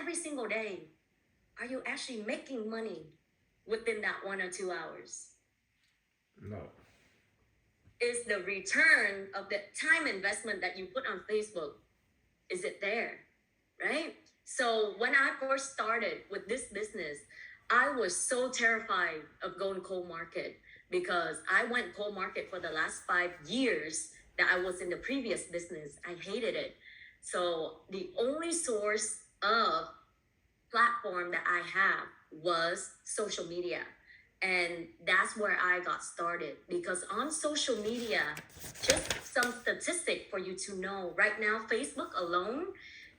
every single day, are you actually making money within that 1 or 2 hours? No. Is the return of the time investment that you put on Facebook, is it there? Right? So when I first started with this business, I was so terrified of going cold market because I went cold market for the last 5 years that I was in the previous business. I hated it. So the only source of platform that I have was social media. And that's where I got started because on social media, just some statistic for you to know. Right now, Facebook alone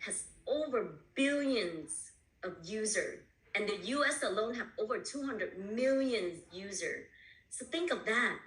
has over billions of users, and the US alone have over 200 million users. So think of that.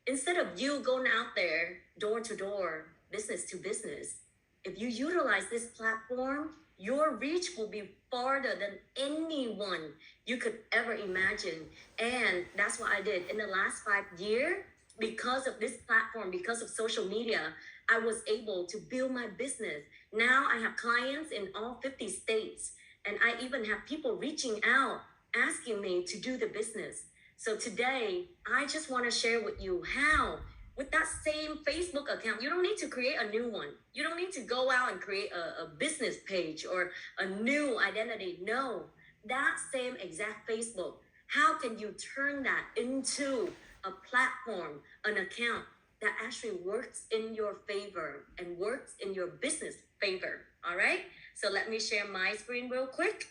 Instead of you going out there door to door, business to business, if you utilize this platform, your reach will be farther than anyone you could ever imagine. And that's what I did in the last 5 years. Because of this platform, because of social media, I was able to build my business. Now I have clients in all 50 states, and I even have people reaching out asking me to do the business. So today, I just want to share with you how, with that same Facebook account, you don't need to create a new one. You don't need to go out and create a business page or a new identity. No, that same exact Facebook, how can you turn that into a platform, an account that actually works in your favor and works in your business favor? All right. So let me share my screen real quick.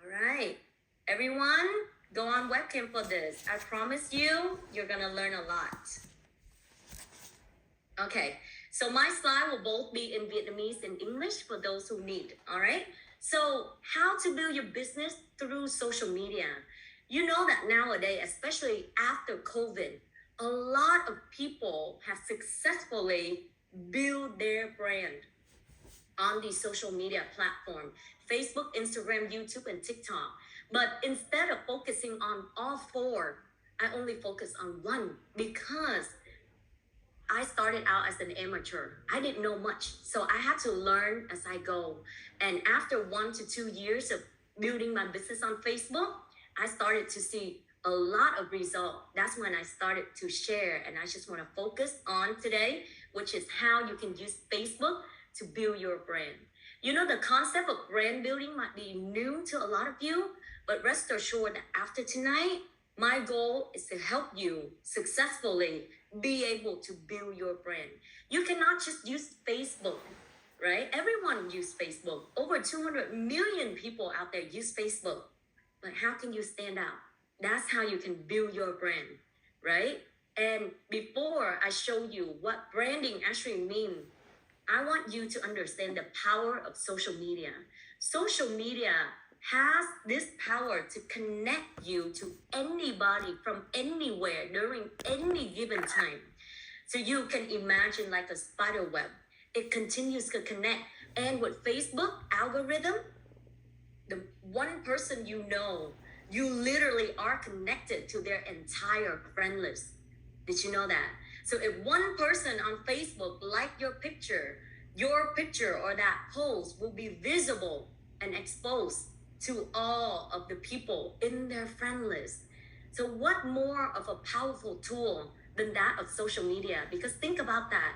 All right. Everyone, go on webcam for this. I promise you, you're going to learn a lot. Okay. So my slide will both be in Vietnamese and English for those who need. All right. So how to build your business through social media. You know that nowadays, especially after COVID, a lot of people have successfully built their brand on the social media platform, Facebook, Instagram, YouTube, and TikTok. But instead of focusing on all four, I only focus on one because I started out as an amateur. I didn't know much. So I had to learn as I go. And after 1 to 2 years of building my business on Facebook, I started to see a lot of results. That's when I started to share. And I just want to focus on today, which is how you can use Facebook to build your brand. You know, the concept of brand building might be new to a lot of you, but rest assured that after tonight, my goal is to help you successfully be able to build your brand. You cannot just use Facebook, right? Everyone uses Facebook. Over 200 million people out there use Facebook. But how can you stand out? That's how you can build your brand, right? And before I show you what branding actually means, I want you to understand the power of social media. Social media has this power to connect you to anybody from anywhere during any given time. So you can imagine like a spider web. It continues to connect. And with Facebook algorithm, the one person you know, you literally are connected to their entire friend list. Did you know that? So if one person on Facebook like your picture or that post will be visible and exposed to all of the people in their friend list. So what more of a powerful tool than that of social media? Because think about that.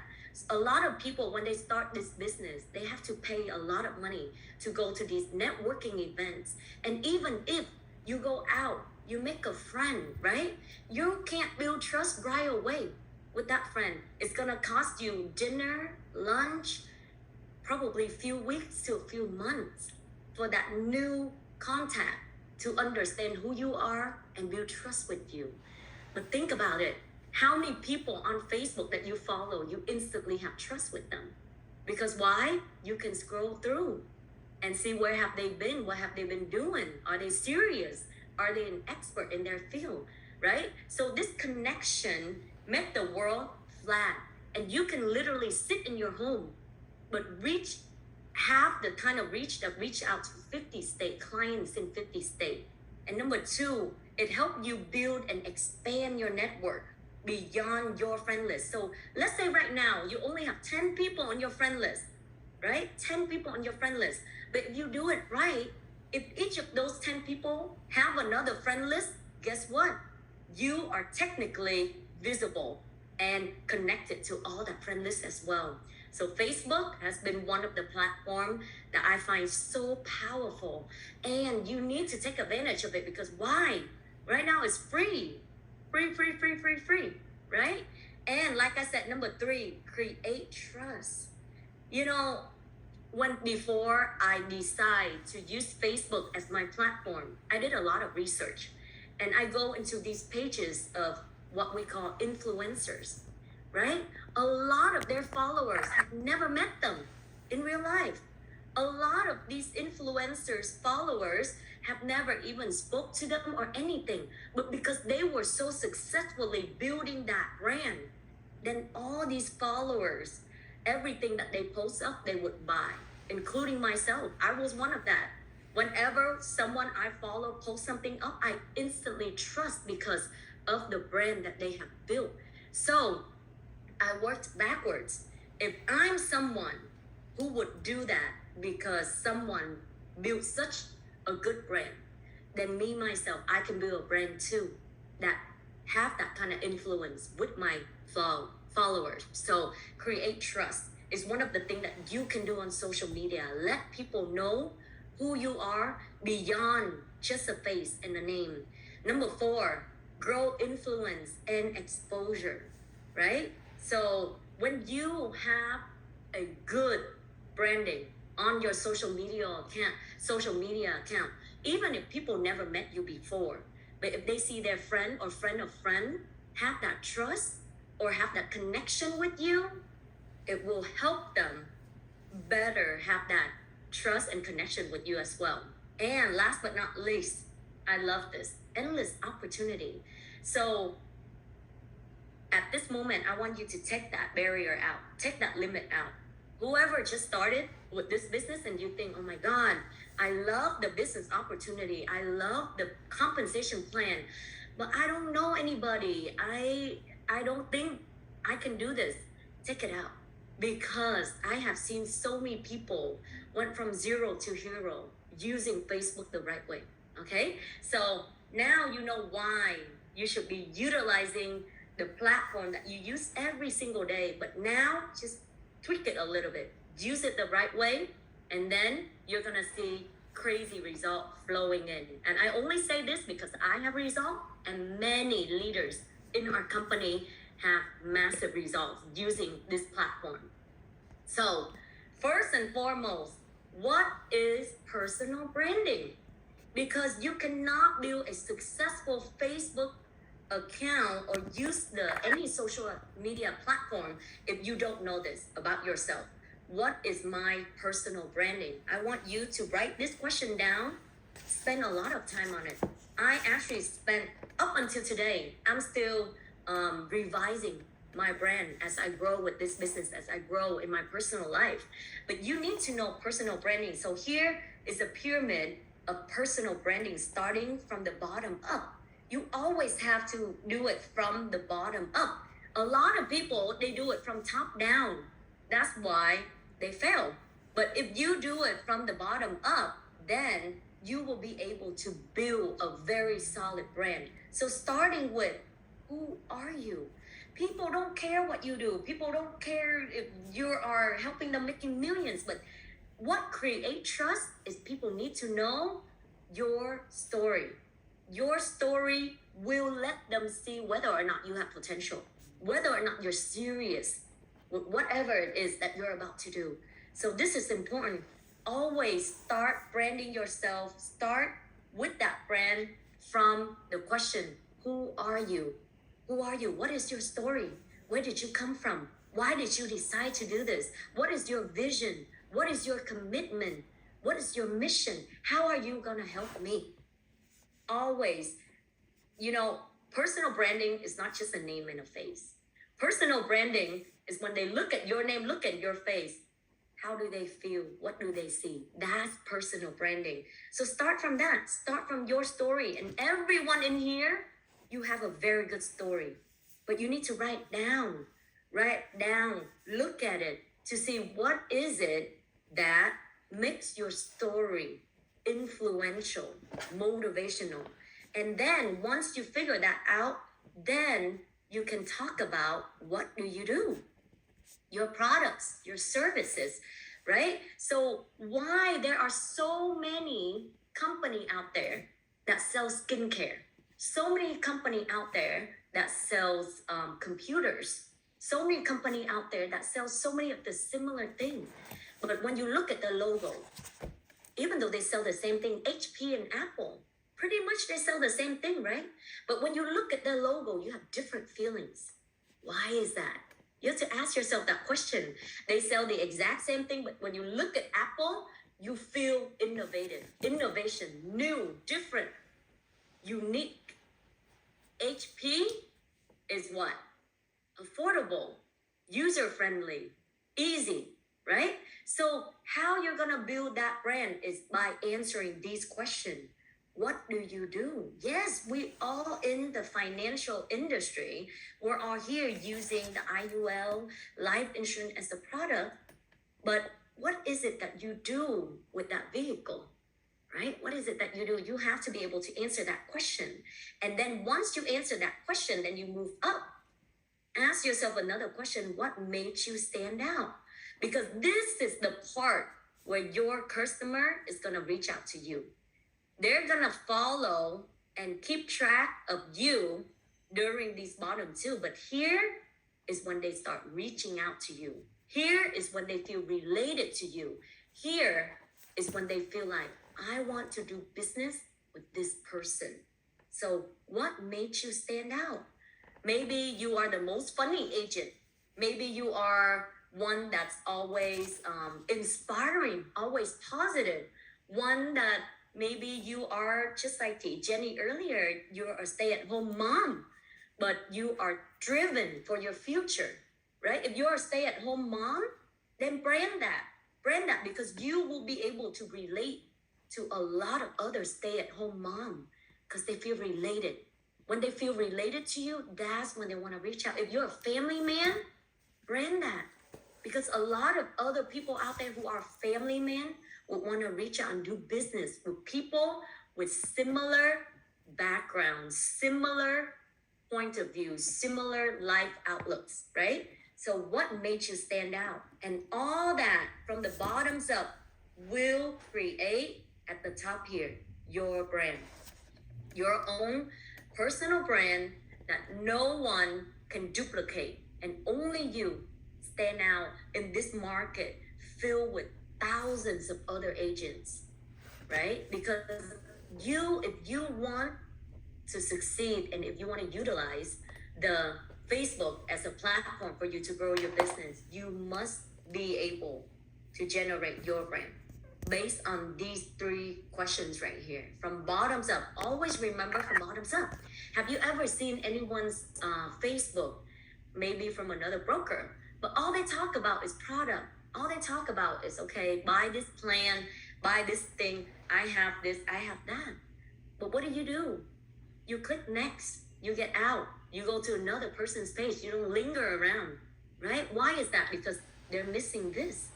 A lot of people, when they start this business, they have to pay a lot of money to go to these networking events. And even if you go out, you make a friend, right? You can't build trust right away with that friend. It's gonna cost you dinner, lunch, probably a few weeks to a few months for that new contact to understand who you are and build trust with you. But think about it. How many people on Facebook that you follow, you instantly have trust with them? Because why? You can scroll through and see where have they been, what have they been doing? Are they serious? Are they an expert in their field, right? So this connection make the world flat. And you can literally sit in your home, but have the kind of reach that reach out to 50 state clients in 50 states. And number two, it helped you build and expand your network beyond your friend list. So let's say right now, you only have 10 people on your friend list, right? 10 people on your friend list. But if you do it right, if each of those 10 people have another friend list, guess what? You are technically visible and connected to all that friend list as well. So Facebook has been one of the platforms that I find so powerful, and you need to take advantage of it because why? Right now it's free, free, right? And like I said, number 3, create trust. You know, when before I decide to use Facebook as my platform, I did a lot of research, and I go into these pages of what we call influencers, right? A lot of their followers have never met them in real life. A lot of these influencers followers have never even spoke to them or anything, but because they were so successfully building that brand, then all these followers, everything that they post up, they would buy, including myself. I was one of that. Whenever someone I follow posts something up, I instantly trust because of the brand that they have built. So I worked backwards. If I'm someone who would do that because someone built such a good brand, then me myself, I can build a brand too that have that kind of influence with my followers. So create trust is one of the things that you can do on social media. Let people know who you are beyond just a face and a name. Number 4, grow influence and exposure, right? So when you have a good branding on your social media account, even if people never met you before, but if they see their friend or friend of friend have that trust or have that connection with you, it will help them better have that trust and connection with you as well. And last but not least, I love this, endless opportunity. So at this moment, I want you to take that barrier out, take that limit out. Whoever just started with this business and you think, oh my God, I love the business opportunity. I love the compensation plan, but I don't know anybody. I don't think I can do this. Take it out, because I have seen so many people went from zero to hero using Facebook the right way. Okay, so now you know why you should be utilizing the platform that you use every single day, but now just tweak it a little bit, use it the right way, and then you're gonna see crazy result flowing in. And I only say this because I have result, and many leaders in our company have massive results using this platform. So first and foremost, what is personal branding? Because you cannot build a successful Facebook account or use any social media platform if you don't know this about yourself. What is my personal branding? I want you to write this question down, spend a lot of time on it. I actually spent, up until today, I'm still revising my brand as I grow with this business, as I grow in my personal life. But you need to know personal branding. So here is a pyramid of personal branding starting from the bottom up. You always have to do it from the bottom up. A lot of people, they do it from top down. That's why they fail. But if you do it from the bottom up, then you will be able to build a very solid brand. So starting with, who are you? People don't care what you do. People don't care if you are helping them making millions. But what create trust is people need to know your story. Your story will let them see whether or not you have potential, whether or not you're serious with whatever it is that you're about to do. So this is important. Always start branding yourself. Start with that brand from the question, who are you? Who are you? What is your story? Where did you come from? Why did you decide to do this? What is your vision? What is your commitment? What is your mission? How are you going to help me? Always, personal branding is not just a name and a face. Personal branding is when they look at your name, look at your face. How do they feel? What do they see? That's personal branding. So start from that. Start from your story. And everyone in here, you have a very good story. But you need to write down, look at it to see what is it that makes your story influential, motivational. And then once you figure that out, then you can talk about what do you do, your products, your services, right? So why there are so many company out there that sell skincare, so many company out there that sells computers, so many company out there that sells so many of the similar things. But when you look at the logo, even though they sell the same thing, HP and Apple, pretty much they sell the same thing, right? But when you look at the logo, you have different feelings. Why is that? You have to ask yourself that question. They sell the exact same thing, but when you look at Apple, you feel innovative, innovation, new, different, unique. HP is what? Affordable, user-friendly, easy, right? So how you're gonna build that brand is by answering these questions. What do you do? Yes, we all in the financial industry. We're all here using the IUL life insurance as a product. But what is it that you do with that vehicle? Right? What is it that you do? You have to be able to answer that question. And then once you answer that question, then you move up. Ask yourself another question. What made you stand out? Because this is the part where your customer is going to reach out to you. They're going to follow and keep track of you during these bottom two. But here is when they start reaching out to you. Here is when they feel related to you. Here is when they feel like, I want to do business with this person. So what made you stand out? Maybe you are the most funny agent. Maybe you are one that's always inspiring, always positive. One that maybe you are just like Jenny earlier, you're a stay-at-home mom, but you are driven for your future, right? If you're a stay-at-home mom, then brand that. Brand that because you will be able to relate to a lot of other stay-at-home mom because they feel related. When they feel related to you, that's when they want to reach out. If you're a family man, brand that. Because a lot of other people out there who are family men would want to reach out and do business with people with similar backgrounds, similar point of view, similar life outlooks, right? So what made you stand out? And all that from the bottoms up will create at the top here, your brand, your own personal brand that no one can duplicate and only you stand out in this market filled with thousands of other agents, right? Because if you want to succeed and if you want to utilize the Facebook as a platform for you to grow your business, you must be able to generate your brand based on these three questions right here. From bottoms up, always remember from bottoms up. Have you ever seen anyone's Facebook, maybe from another broker, but all they talk about is product. All they talk about is, okay, buy this plan, buy this thing. I have this, I have that. But what do? You click next, you get out, you go to another person's page. You don't linger around, right? Why is that? Because they're missing this.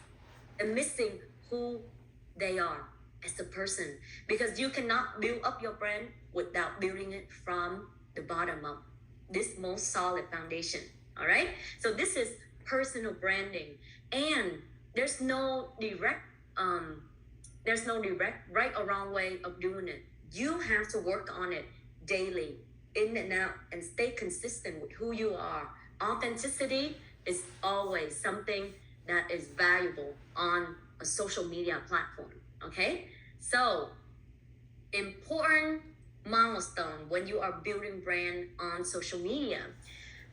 They're missing who they are as a person. Because you cannot build up your brand without building it from the bottom up. This most solid foundation, all right? So this is personal branding, and there's no direct right or wrong way of doing it. You have to work on it daily, in and out, and stay consistent with who you are. Authenticity is always something that is valuable on a social media platform, okay? So important milestone when you are building brand on social media.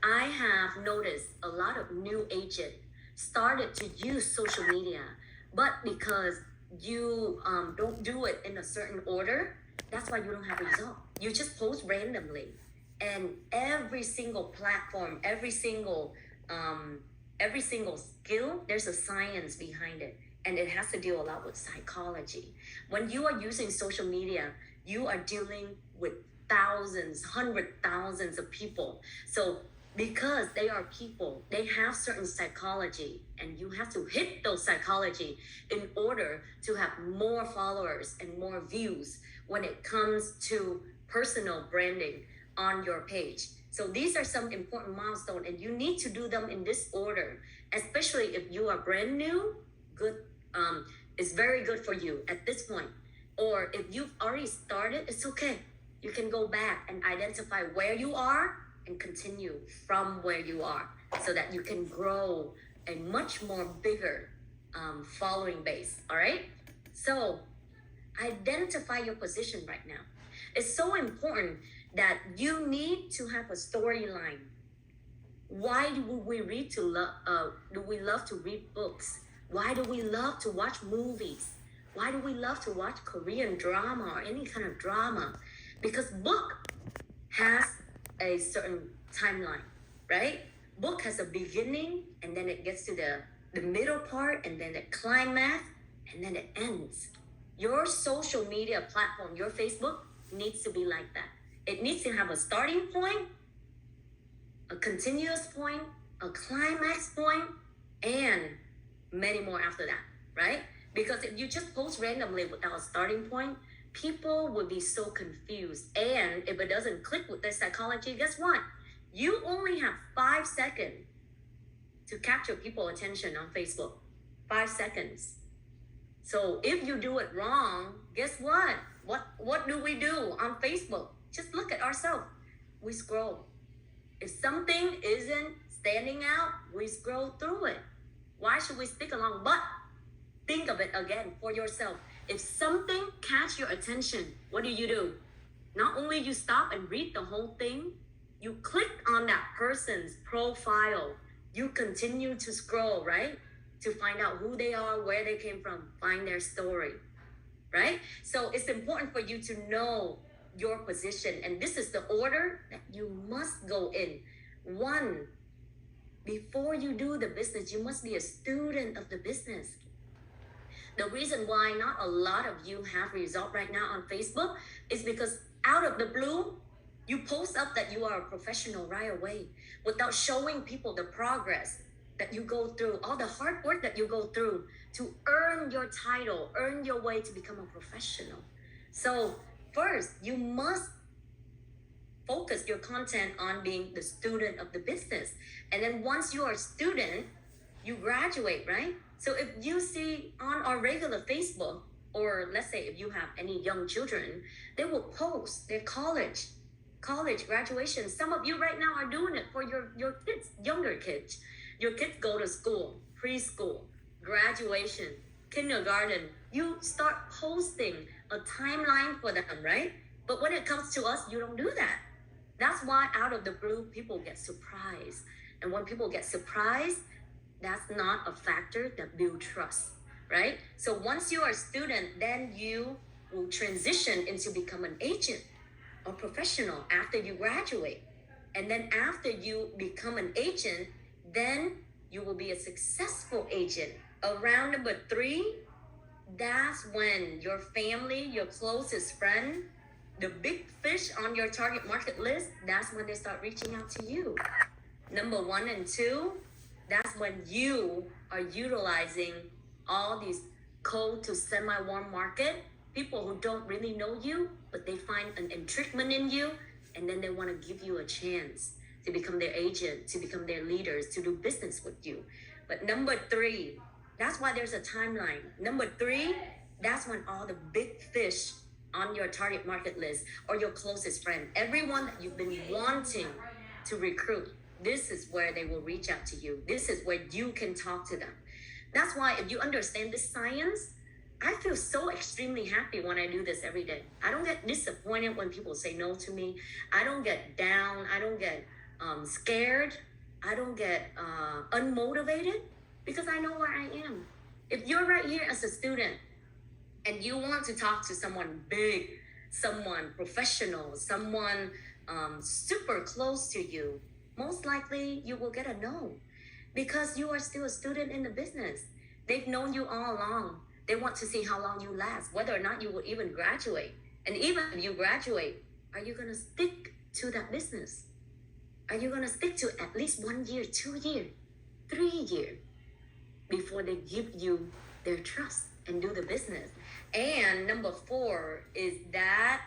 I have noticed a lot of new agents started to use social media, but because you don't do it in a certain order, that's why you don't have a result. You just post randomly, and every single platform, every single skill, there's a science behind it, and it has to deal a lot with psychology. When you are using social media, you are dealing with thousands, hundred thousands of people. So because they are people. They have certain psychology, and you have to hit those psychology in order to have more followers and more views when it comes to personal branding on your page. So these are some important milestones, and you need to do them in this order, especially if you are brand new. Good, it's very good for you at this point. Or if you've already started, it's okay. You can go back and identify where you are and continue from where you are, so that you can grow a much more bigger following base. All right. So identify your position right now. It's so important that you need to have a storyline. Why do we love to read books? Why do we love to watch movies? Why do we love to watch Korean drama or any kind of drama? Because book has a certain timeline, right? Book has a beginning, and then it gets to the middle part, and then the climax, and then it ends. Your social media platform, your Facebook, needs to be like that. It needs to have a starting point, a continuous point, a climax point, and many more after that, right? Because if you just post randomly without a starting point, people will be so confused. And if it doesn't click with their psychology, guess what? You only have 5 seconds to capture people's attention on Facebook. 5 seconds. So if you do it wrong, guess what? What do we do on Facebook? Just look at ourselves. We scroll. If something isn't standing out, we scroll through it. Why should we stick along? But think of it again for yourself. If something catch your attention, what do? Not only you stop and read the whole thing, you click on that person's profile. You continue to scroll, right? To find out who they are, where they came from, find their story, right? So it's important for you to know your position. And this is the order that you must go in. 1, before you do the business, you must be a student of the business. The reason why not a lot of you have result right now on Facebook is because out of the blue, you post up that you are a professional right away without showing people the progress that you go through, all the hard work that you go through to earn your title, earn your way to become a professional. So first, you must focus your content on being the student of the business. And then once you are a student, you graduate, right? So if you see on our regular Facebook, or let's say if you have any young children, they will post their college graduation. Some of you right now are doing it for your kids, younger kids. Your kids go to school, preschool, graduation, kindergarten. You start posting a timeline for them, right? But when it comes to us, you don't do that. That's why out of the blue, people get surprised. And when people get surprised, that's not a factor that builds trust, right? So once you are a student, then you will transition into become an agent or professional after you graduate. And then after you become an agent, then you will be a successful agent. Around number 3, that's when your family, your closest friend, the big fish on your target market list, that's when they start reaching out to you. Number 1 and 2, that's when you are utilizing all these cold to semi-warm market, people who don't really know you, but they find an intriguement in you, and then they want to give you a chance to become their agent, to become their leaders, to do business with you. But number 3, that's why there's a timeline. Number 3, that's when all the big fish on your target market list or your closest friend, everyone that you've been wanting to recruit, this is where they will reach out to you. This is where you can talk to them. That's why if you understand this science, I feel so extremely happy when I do this every day. I don't get disappointed when people say no to me. I don't get down. I don't get scared. I don't get unmotivated because I know where I am. If you're right here as a student and you want to talk to someone big, someone professional, someone super close to you, most likely you will get a no because you are still a student in the business. They've known you all along. They want to see how long you last, whether or not you will even graduate. And even if you graduate, are you going to stick to that business? Are you going to stick to at least 1 year, 2 year, 3 year before they give you their trust and do the business? And number 4 is that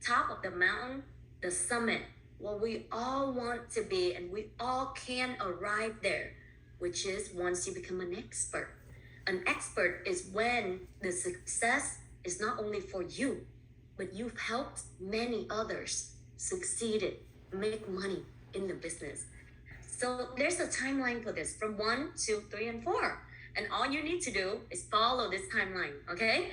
top of the mountain, the summit, what we all want to be, and we all can arrive there, which is once you become an expert. An expert is when the success is not only for you, but you've helped many others succeeded, make money in the business. So there's a timeline for this from 1, 2, 3, and 4. And all you need to do is follow this timeline, okay?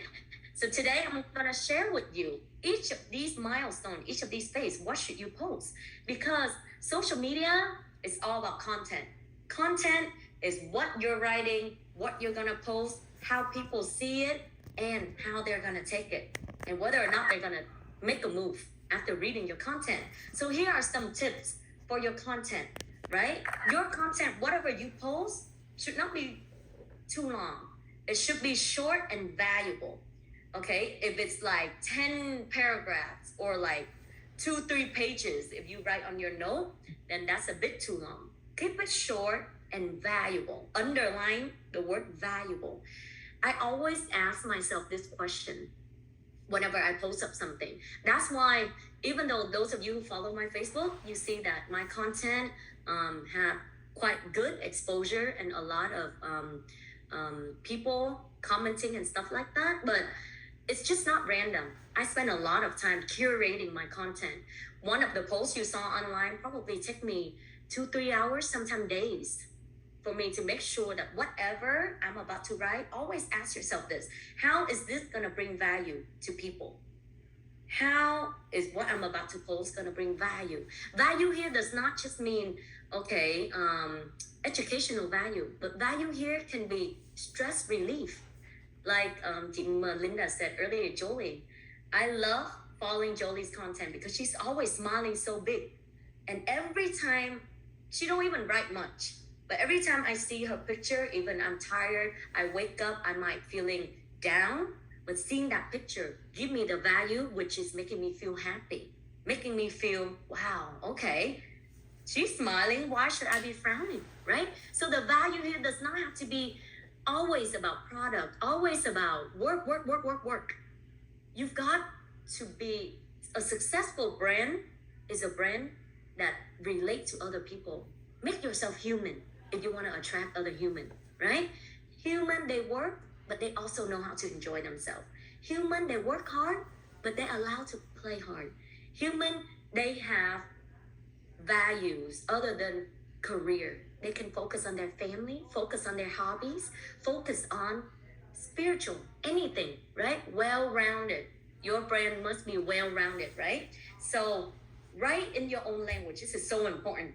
So today I'm gonna share with you each of these milestones, each of these phases. What should you post? Because social media is all about content. Content is what you're writing, what you're gonna post, how people see it, and how they're gonna take it, and whether or not they're gonna make a move after reading your content. So here are some tips for your content, right? Your content, whatever you post, should not be too long. It should be short and valuable. Okay, if it's like 10 paragraphs or like 2-3 pages, if you write on your note, then that's a bit too long. Keep it short and valuable. Underline the word valuable. I always ask myself this question whenever I post up something. That's why, even though those of you who follow my Facebook, you see that my content have quite good exposure and a lot of people commenting and stuff like that, but it's just not random. I spend a lot of time curating my content. One of the posts you saw online probably took me 2-3 hours, sometimes days, for me to make sure that whatever I'm about to write, always ask yourself this: how is this gonna bring value to people? How is what I'm about to post gonna bring value? Value here does not just mean, okay, educational value, but value here can be stress relief. Like Linda said earlier, Jolie. I love following Jolie's content because she's always smiling so big. And every time, she don't even write much, but every time I see her picture, even I'm tired, I wake up, I might feeling down, but seeing that picture give me the value, which is making me feel happy, making me feel, wow, okay, she's smiling, why should I be frowning, right? So the value here does not have to be always about product, always about work. You've got to be a successful brand is a brand that relates to other people. Make yourself human if you want to attract other human, right? Human, they work, but they also know how to enjoy themselves. Human, they work hard, but they're allowed to play hard. Human, they have values other than career. They can focus on their family, focus on their hobbies, focus on spiritual, anything, right? Well-rounded. Your brand must be well-rounded, right? So write in your own language. This is so important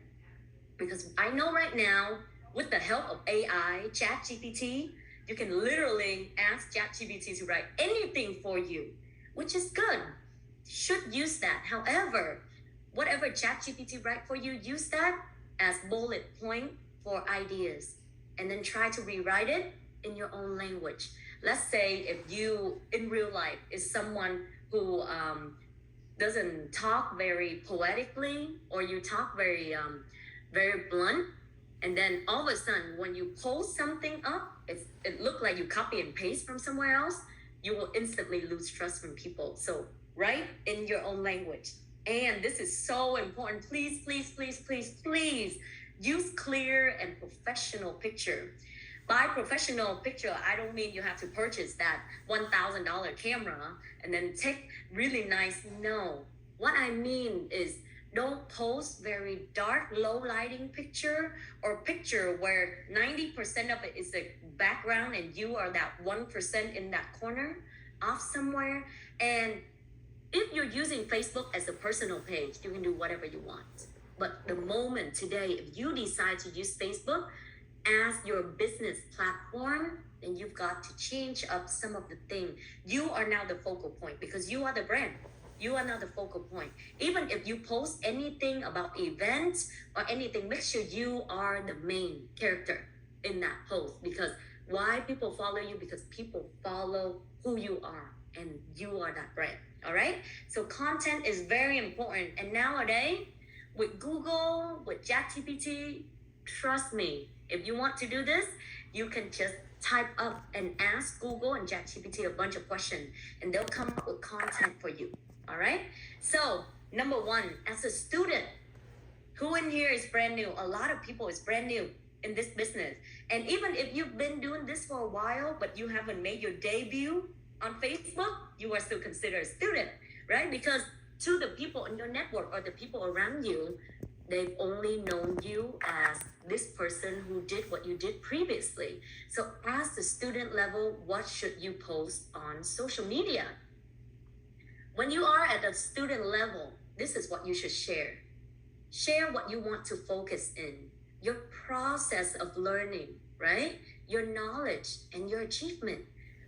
because I know right now, with the help of AI, ChatGPT, you can literally ask ChatGPT to write anything for you, which is good. Should use that. However, whatever ChatGPT write for you, use that as bullet point for ideas, and then try to rewrite it in your own language. Let's say if you in real life is someone who doesn't talk very poetically, or you talk very blunt, and then all of a sudden when you post something up, it look like you copy and paste from somewhere else, you will instantly lose trust from people. So write in your own language. And this is so important. Please, please, please, please, please use clear and professional picture. By professional picture, I don't mean you have to purchase that $1,000 camera and then take really nice. No, what I mean is don't post very dark, low lighting picture, or picture where 90% of it is the background and you are that 1% in that corner off somewhere. And if you're using Facebook as a personal page, you can do whatever you want. But the moment today, if you decide to use Facebook as your business platform, then you've got to change up some of the things. You are now the focal point because you are the brand. You are now the focal point. Even if you post anything about events or anything, make sure you are the main character in that post. Because why people follow you? Because people follow who you are, and you are that brand. All right. So content is very important. And nowadays, with Google, with ChatGPT, trust me, if you want to do this, you can just type up and ask Google and ChatGPT a bunch of questions, and they'll come up with content for you. All right. So number one, as a student, who in here is brand new? A lot of people is brand new in this business. And even if you've been doing this for a while, but you haven't made your debut on Facebook, you are still considered a student, right? Because to the people in your network or the people around you, they've only known you as this person who did what you did previously. So as the student level, what should you post on social media? When you are at the student level, this is what you should share. Share what you want to focus in, your process of learning, right? Your knowledge and your achievement.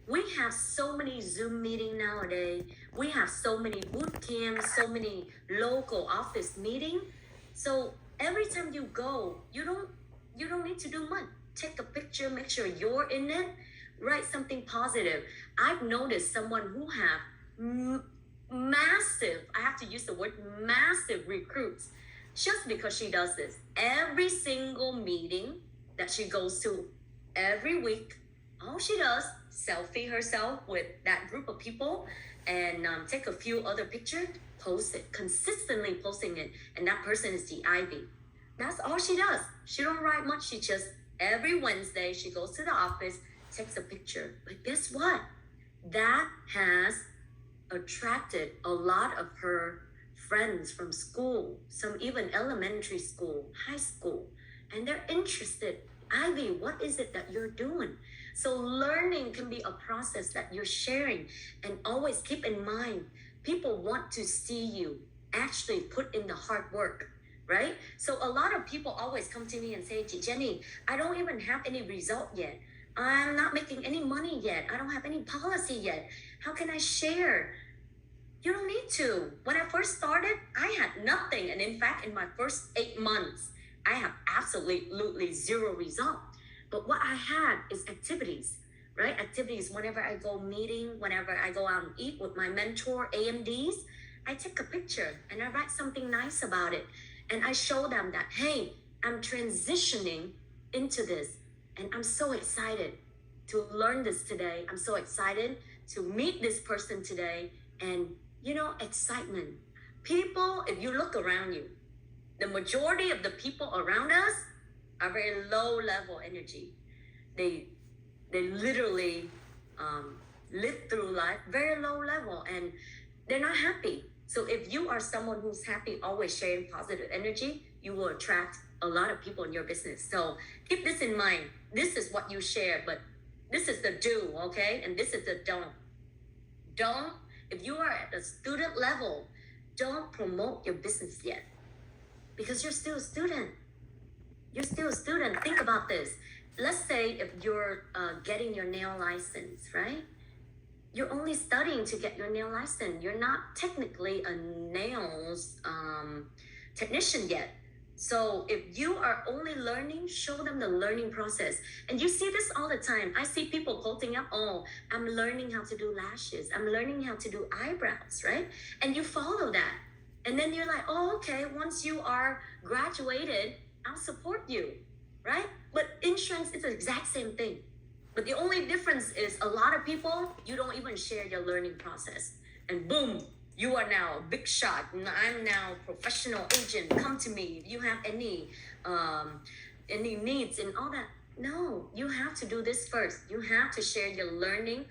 We have so many Zoom meetings nowadays. We have so many boot camps, so many local office meetings. So every time you go, you don't need to do much. Take a picture, make sure you're in it, write something positive. I've noticed someone who have massive, I have to use the word massive recruits, just because she does this. Every single meeting that she goes to every week, all she does, selfie herself with that group of people and take a few other pictures, post it, consistently posting it. And that person is the Ivy. That's all she does. She don't write much. She just, every Wednesday, she goes to the office, takes a picture. But guess what? That has attracted a lot of her friends from school, some even elementary school, high school, and they're interested. Ivy, what is it that you're doing? So learning can be a process that you're sharing, and always keep in mind, people want to see you actually put in the hard work, right? So a lot of people always come to me and say, Jenny, I don't even have any result yet. I'm not making any money yet. I don't have any policy yet. How can I share? You don't need to. When I first started, I had nothing. And in fact, in my first 8 months, I have absolutely zero result. But what I had is activities, right? Activities whenever I go meeting, whenever I go out and eat with my mentor, AMDs, I take a picture and I write something nice about it. And I show them that, hey, I'm transitioning into this. And I'm so excited to learn this today. I'm so excited to meet this person today. And you know, excitement. People, if you look around you, the majority of the people around us are very low level energy. They literally live through life very low level, and they're not happy. So if you are someone who's happy, always sharing positive energy, you will attract a lot of people in your business. So keep this in mind. This is what you share, but this is the do, okay? And this is the don't. Don't. If you are at the student level, don't promote your business yet, because you're still a student. You're still a student. Think about this. Let's say if you're getting your nail license, right? You're only studying to get your nail license. You're not technically a nails technician yet. So if you are only learning, show them the learning process. And you see this all the time. I see people quoting up, oh, I'm learning how to do lashes. I'm learning how to do eyebrows, right? And you follow that. And then you're like, oh, okay, once you are graduated, I'll support you, right? But insurance is the exact same thing. But the only difference is a lot of people, you don't even share your learning process. And boom, you are now a big shot. I'm now a professional agent. Come to me if you have any needs and all that. No, you have to do this first. You have to share your learning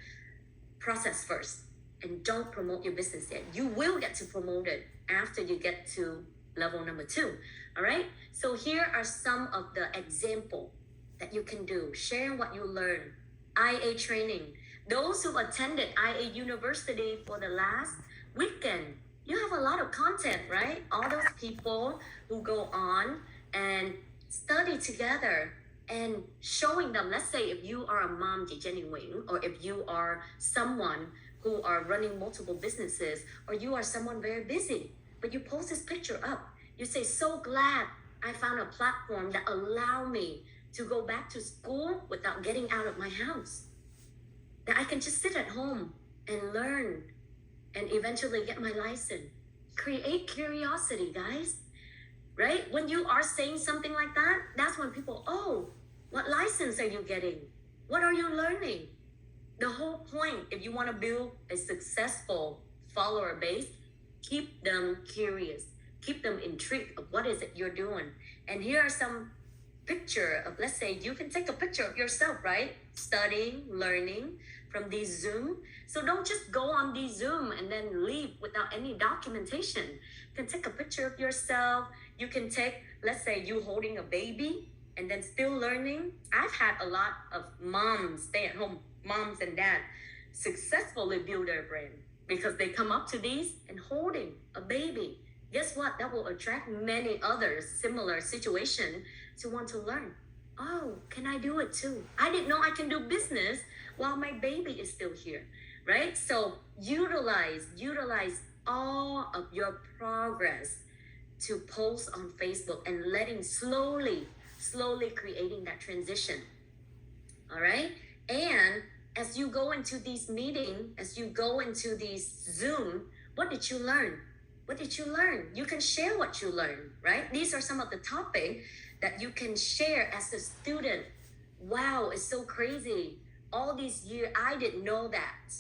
process first. And don't promote your business yet. You will get to promote it after you get to level number 2. All right? So here are some of the example that you can do. Sharing what you learn. IA training. Those who attended IA University for the last weekend, you have a lot of content, right? All those people who go on and study together and showing them, let's say if you are a mom, Jenny Wing, or if you are someone who are running multiple businesses, or you are someone very busy, but you post this picture up. You say, so glad I found a platform that allow me to go back to school without getting out of my house. That I can just sit at home and learn and eventually get my license. Create curiosity, guys. right? When you are saying something like that, that's when people, oh, what license are you getting? What are you learning? The whole point, if you want to build a successful follower base, keep them curious, keep them intrigued of what is it you're doing. And here are some picture of, let's say you can take a picture of yourself, right? Studying, learning from these Zoom. So don't just go on these Zoom and then leave without any documentation. You can take a picture of yourself. You can take, let's say you holding a baby and then still learning. I've had a lot of moms, stay-at-home moms and dads successfully build their brand because they come up to these and holding a baby. Guess what? That will attract many others similar situation to want to learn. Oh, can I do it too? I didn't know I can do business while my baby is still here, right? So utilize all of your progress to post on Facebook and letting slowly creating that transition. All right. And as you go into these meetings, as you go into these Zoom, what did you learn? What did you learn? You can share what you learned, right? These are some of the topics that you can share as a student. Wow, it's so crazy. All these years, I didn't know that.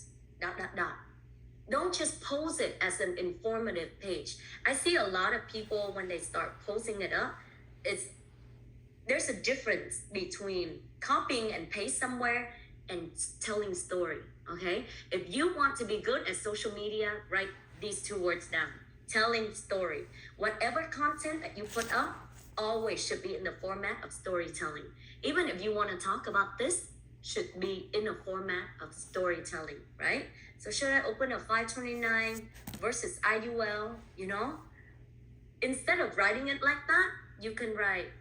Don't just post it as an informative page. I see a lot of people when they start posting it up, there's a difference between copying and paste somewhere and telling story, okay? If you want to be good at social media, write these two words down. Telling story. Whatever content that you put up always should be in the format of storytelling. Even if you want to talk about this, should be in a format of storytelling, right? So should I open a 529 versus IUL, Instead of writing it like that, you can write,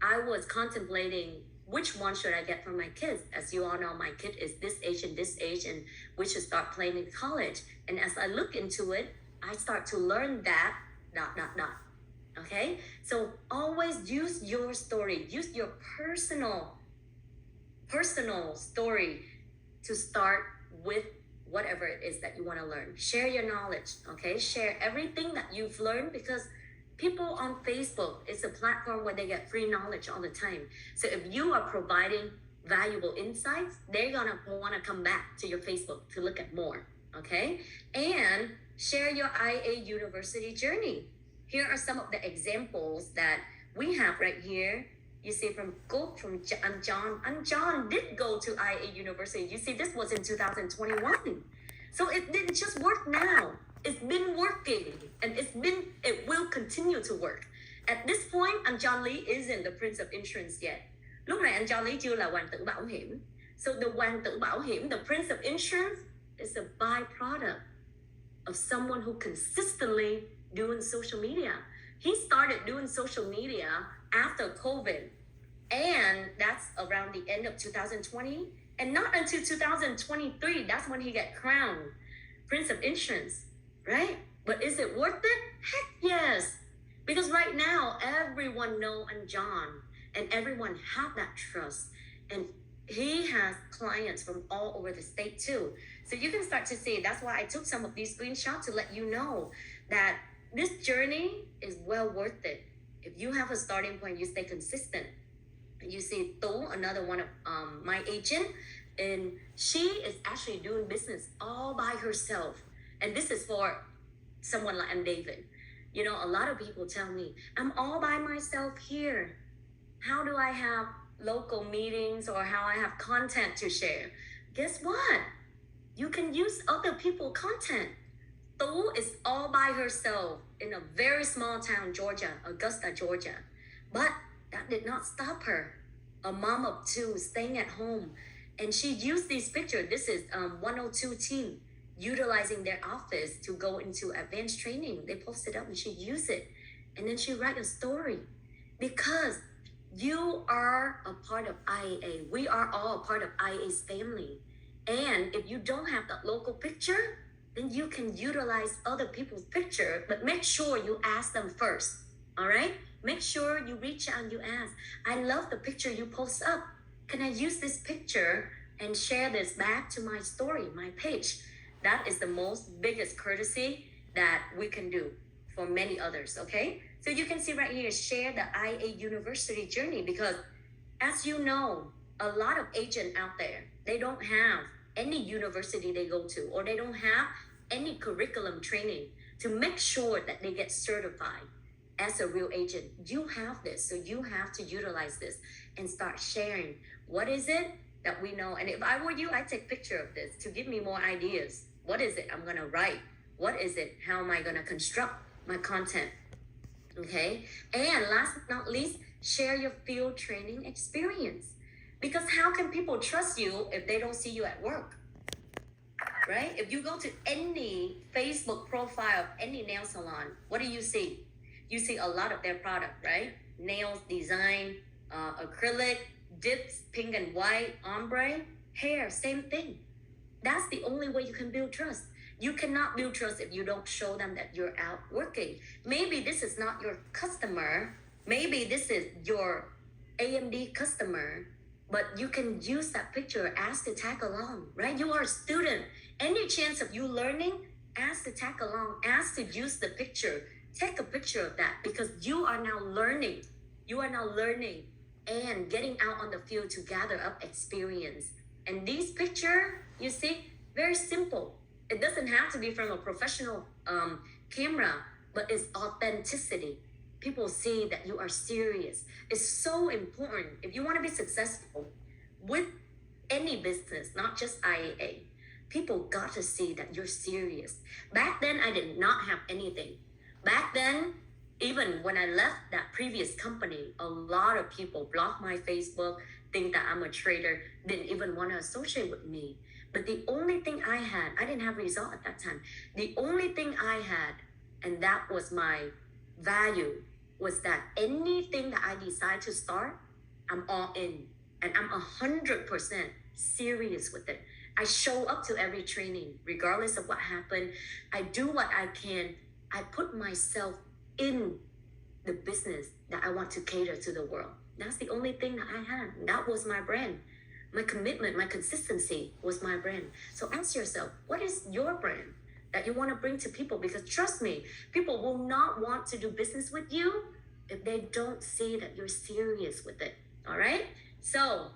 I was contemplating which one should I get for my kids. As you all know, my kid is this age, and we should start playing in college. And as I look into it, I start to learn that, ... Okay? So always use your story. Use your personal story to start with whatever it is that you want to learn. Share your knowledge, okay? Share everything that you've learned, because people on Facebook is a platform where they get free knowledge all the time. So if you are providing valuable insights, they're gonna want to come back to your Facebook to look at more, okay? And share your IA University journey. Here are some of the examples that we have right here. You see from John. And John did go to IA University. You see, this was in 2021. So it didn't just work now. It's been working, and it will continue to work. At this point, anh John Lee isn't the Prince of Insurance yet. Lúc này anh John Lee chưa là hoàng tử bảo hiểm. So the hoàng tử bảo hiểm, the Prince of Insurance, is a byproduct of someone who consistently doing social media. He started doing social media after COVID, and that's around the end of 2020. And not until 2023, that's when he got crowned Prince of Insurance, right? But is it worth it? Heck yes. Because right now, everyone know and John, and everyone have that trust. And he has clients from all over the state too. So you can start to see, that's why I took some of these screenshots to let you know that this journey is well worth it. If you have a starting point, you stay consistent. You see Tu, another one of my agent, and she is actually doing business all by herself. And this is for someone like I'm David. A lot of people tell me, I'm all by myself here. How do I have local meetings or how I have content to share? Guess what? You can use other people's content. Tu is all by herself in a very small town, Georgia, Augusta, Georgia. But that did not stop her. A mom of two staying at home. And she used these pictures. This is 102 team utilizing their office to go into advanced training. They posted up and she used it. And then she write a story. Because you are a part of IAA. We are all a part of IAA's family. And if you don't have that local picture, then you can utilize other people's picture, but make sure you ask them first, all right? Make sure you reach out and you ask, I love the picture you post up. Can I use this picture and share this back to my story, my page? That is the biggest courtesy that we can do. for many others. Okay, so you can see right here, share the IA University journey, because as you know, a lot of agents out there, they don't have any university they go to, or they don't have any curriculum training to make sure that they get certified as a real agent. You have this, so you have to utilize this and start sharing. What is it that we know? And if I were you, I'd take a picture of this to give me more ideas. What is it I'm gonna write? What is it? How am I gonna construct my content? Okay, and last but not least, share your field training experience. Because how can people trust you if they don't see you at work? Right? If you go to any Facebook profile of any nail salon, what do you see? You see a lot of their product, right? Nails, design, acrylic, dips, pink and white, ombre, hair, same thing. That's the only way you can build trust. You cannot build trust if you don't show them that you're out working. Maybe this is not your customer. Maybe this is your AMD customer, but you can use that picture as to tag along, right? You are a student. Any chance of you learning, ask to tag along, ask to use the picture. Take a picture of that, because you are now learning. You are now learning and getting out on the field to gather up experience. And this picture, you see, very simple. It doesn't have to be from a professional camera, but it's authenticity. People see that you are serious. It's so important. If you want to be successful with any business, not just IAA, people got to see that you're serious. Back then, I did not have anything. Back then, even when I left that previous company, a lot of people blocked my Facebook, think that I'm a traitor, didn't even want to associate with me. But the only thing I had, I didn't have result at that time. The only thing I had, and that was my value, was that anything that I decide to start, I'm all in. And I'm 100% serious with it. I show up to every training, regardless of what happened. I do what I can. I put myself in the business that I want to cater to the world. That's the only thing that I had. That was my brand. My commitment, my consistency was my brand. So ask yourself, what is your brand that you want to bring to people? Because trust me, people will not want to do business with you if they don't see that you're serious with it. All right? So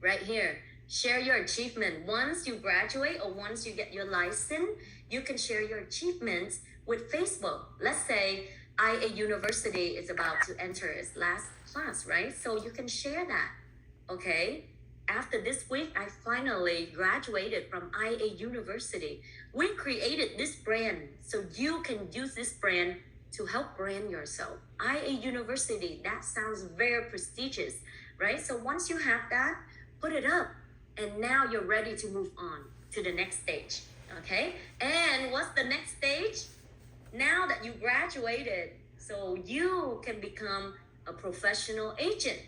right here, share your achievement. Once you graduate or once you get your license, you can share your achievements with Facebook. Let's say IA University is about to enter its last class, right? So you can share that, okay? After this week, I finally graduated from IA University. We created this brand so you can use this brand to help brand yourself. IA University, that sounds very prestigious, right? So once you have that, put it up. And now you're ready to move on to the next stage, okay? And what's the next stage? Now that you graduated, so you can become a professional agent,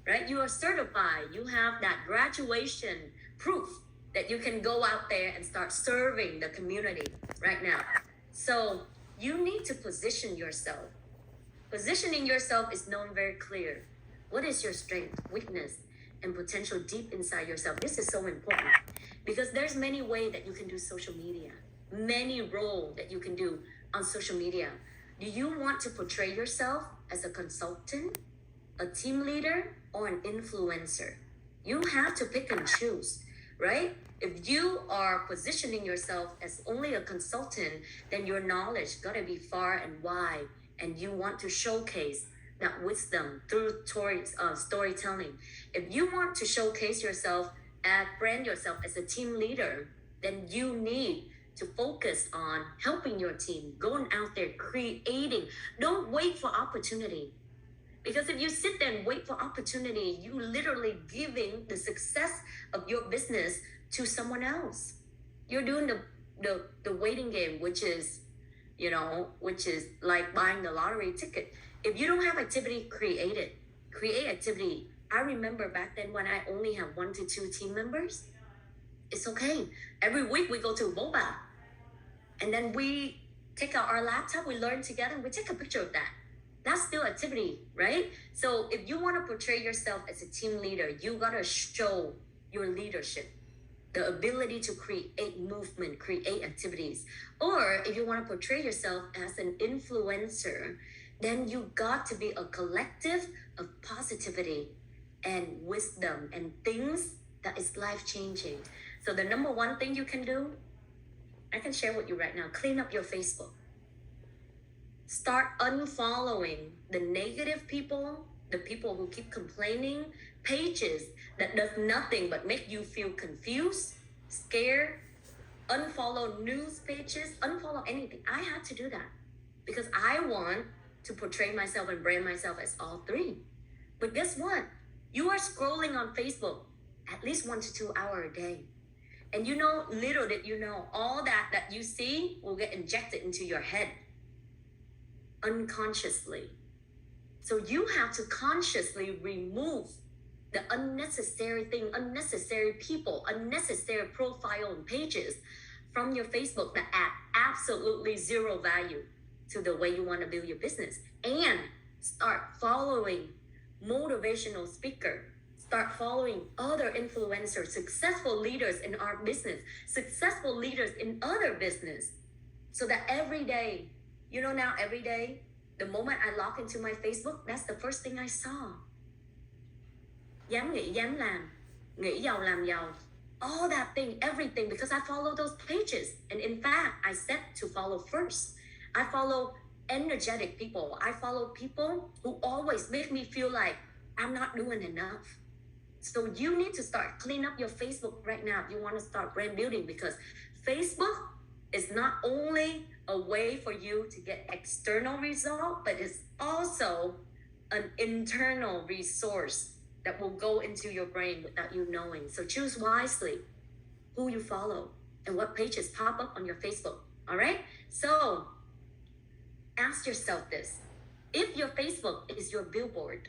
right? You are certified. You have that graduation proof that you can go out there and start serving the community right now. So you need to position yourself. Positioning yourself is known very clear. What is your strength, weakness, and potential deep inside yourself? This is so important because there's many ways that you can do social media, many roles that you can do on social media. Do you want to portray yourself as a consultant, a team leader, or an influencer? You have to pick and choose, right? If you are positioning yourself as only a consultant, then your knowledge gotta be far and wide, and you want to showcase that wisdom through storytelling. If you want to showcase yourself and brand yourself as a team leader, then you need to focus on helping your team, going out there, creating. Don't wait for opportunity. Because if you sit there and wait for opportunity, you literally giving the success of your business to someone else. You're doing the waiting game, which is like buying the lottery ticket. If you don't have activity, create activity. I remember back then when I only have 1 to 2 team members, it's okay. Every week we go to Boba, and then we take out our laptop, we learn together, and we take a picture of that. That's still activity, right? So if you want to portray yourself as a team leader, you gotta show your leadership. the ability to create movement, create activities. Or if you want to portray yourself as an influencer, then you got to be a collective of positivity and wisdom and things that is life-changing. So the number one thing you can do, I can share with you right now, clean up your Facebook. Start unfollowing the negative people, the people who keep complaining, pages that does nothing but make you feel confused, scared. Unfollow news pages, unfollow anything. I had to do that because I want to portray myself and brand myself as all three. But guess what? You are scrolling on Facebook at least 1 to 2 hours a day. And you know, little did you know, all that you see will get injected into your head unconsciously. So you have to consciously remove the unnecessary thing, unnecessary people, unnecessary profile and pages from your Facebook that add absolutely zero value to the way you want to build your business. And start following motivational speaker. Start following other influencers, successful leaders in our business, successful leaders in other business. So that every day, you know, now every day, the moment I log into my Facebook, that's the first thing I saw. Dám nghĩ, dám làm, nghĩ giàu làm giàu. All that thing, everything, because I follow those pages. And in fact, I set to follow first. I follow energetic people. I follow people who always make me feel like I'm not doing enough. So you need to start clean up your Facebook right now if you want to start brand building, because Facebook is not only a way for you to get external result, but it's also an internal resource that will go into your brain without you knowing. So choose wisely who you follow and what pages pop up on your Facebook. All right? So ask yourself this. If your Facebook is your billboard,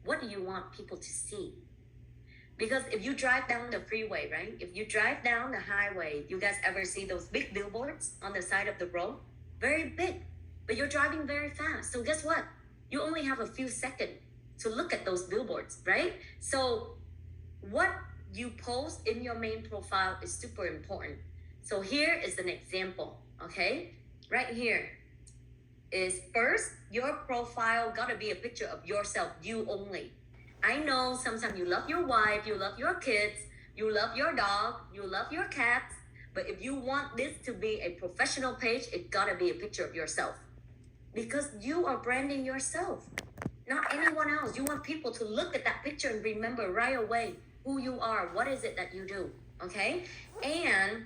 what do you want people to see? Because if you drive down the freeway, right? If you drive down the highway, you guys ever see those big billboards on the side of the road? Very big, but you're driving very fast. So guess what? You only have a few seconds to look at those billboards, right? So what you post in your main profile is super important. So here is an example, okay? Right here is first, your profile gotta be a picture of yourself, you only. I know sometimes you love your wife, you love your kids, you love your dog, you love your cats, but if you want this to be a professional page, it gotta be a picture of yourself. Because you are branding yourself, not anyone else. You want people to look at that picture and remember right away who you are, what is it that you do, okay? And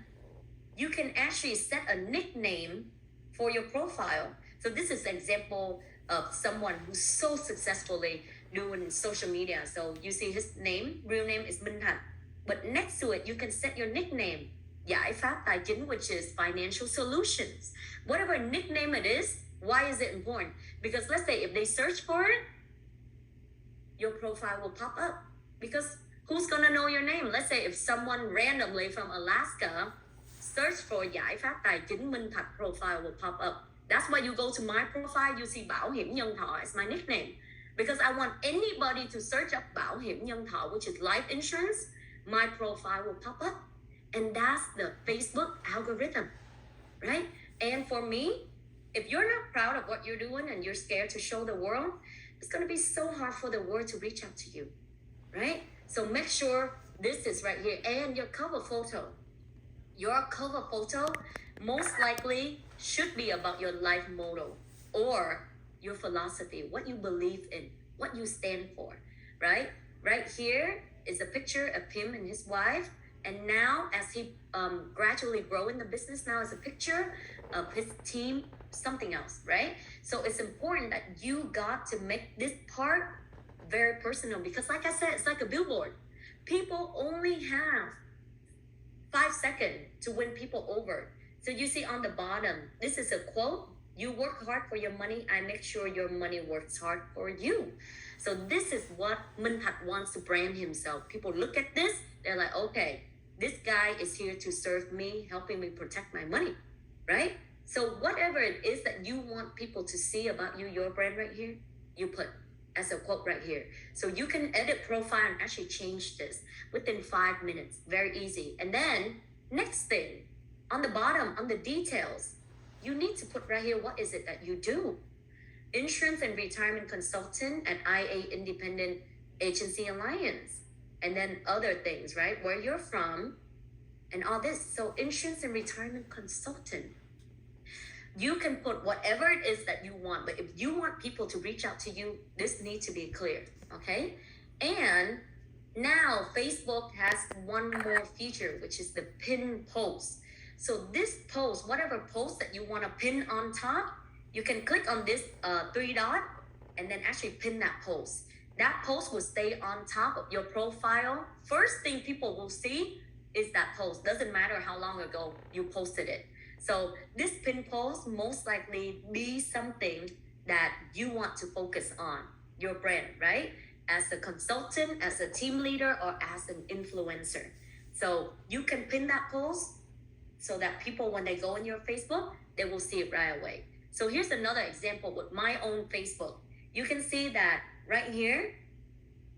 you can actually set a nickname for your profile. So this is an example of someone who's so successfully doing social media. So you see his name, real name is Minh Thạch. But next to it, you can set your nickname, Giải pháp tài chính, which is financial solutions. Whatever nickname it is, why is it important? Because let's say if they search for it, your profile will pop up. Because who's gonna know your name? Let's say if someone randomly from Alaska search for Giải pháp tài chính Minh Thạch, profile will pop up. That's why you go to my profile, you see Bảo hiểm nhân thọ as my nickname. Because I want anybody to search up Bảo hiểm nhân thọ, which is life insurance, my profile will pop up. And that's the Facebook algorithm, right? And for me, if you're not proud of what you're doing and you're scared to show the world, it's going to be so hard for the world to reach out to you, right? So make sure this is right here. And your cover photo. Your cover photo most likely should be about your life motto or your philosophy, what you believe in, what you stand for, right? Right here is a picture of him and his wife. And now as he gradually grow in the business, now is a picture of his team, something else, right? So it's important that you got to make this part very personal, because like I said, it's like a billboard. People only have 5 seconds to win people over. So you see on the bottom, this is a quote. You work hard for your money, I make sure your money works hard for you. So this is what Minh Thạch wants to brand himself. People look at this, they're like, okay, this guy is here to serve me, helping me protect my money, right? So whatever it is that you want people to see about you, your brand right here, you put. as a quote right here. So you can edit profile and actually change this within 5 minutes. Very easy. And then next thing, on the bottom, on the details, you need to put right here, what is it that you do? Insurance and retirement consultant at IA Independent Agency Alliance. And then other things, right? Where you're from and all this. So insurance and retirement consultant. You can put whatever it is that you want, but if you want people to reach out to you, this needs to be clear, okay? And now Facebook has one more feature, which is the pin post. So this post, whatever post that you want to pin on top, you can click on this three dot and then actually pin that post. That post will stay on top of your profile. First thing people will see is that post. Doesn't matter how long ago you posted it. So this pin post most likely be something that you want to focus on, your brand, right? As a consultant, as a team leader, or as an influencer. So you can pin that post so that people, when they go on your Facebook, they will see it right away. So here's another example with my own Facebook. You can see that right here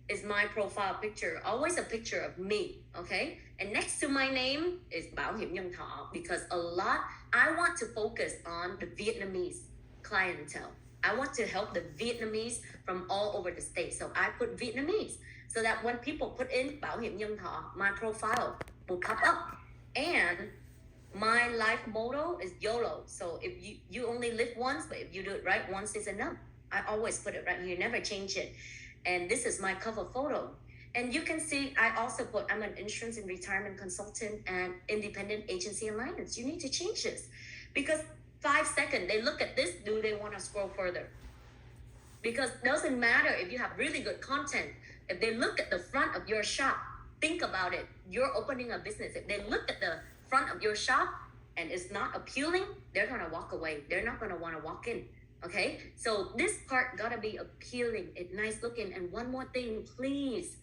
is my profile picture, always a picture of me, okay? And next to my name is Bảo Hiểm Nhân Thọ, because I want to focus on the Vietnamese clientele. I want to help the Vietnamese from all over the state. So I put Vietnamese so that when people put in Bảo Hiểm Nhân Thọ, my profile will pop up. And my life motto is YOLO. So if you only live once, but if you do it right, once is enough. I always put it right here, never change it. And this is my cover photo. And you can see I also put I'm an insurance and retirement consultant and independent agency alliance. You need to change this because 5 seconds, they look at this, do they want to scroll further? Because it doesn't matter if you have really good content. If they look at the front of your shop, think about it. You're opening a business. If they look at the front of your shop and it's not appealing, they're going to walk away. They're not going to want to walk in. Okay, so this part gotta be appealing, it's nice looking. And one more thing, please,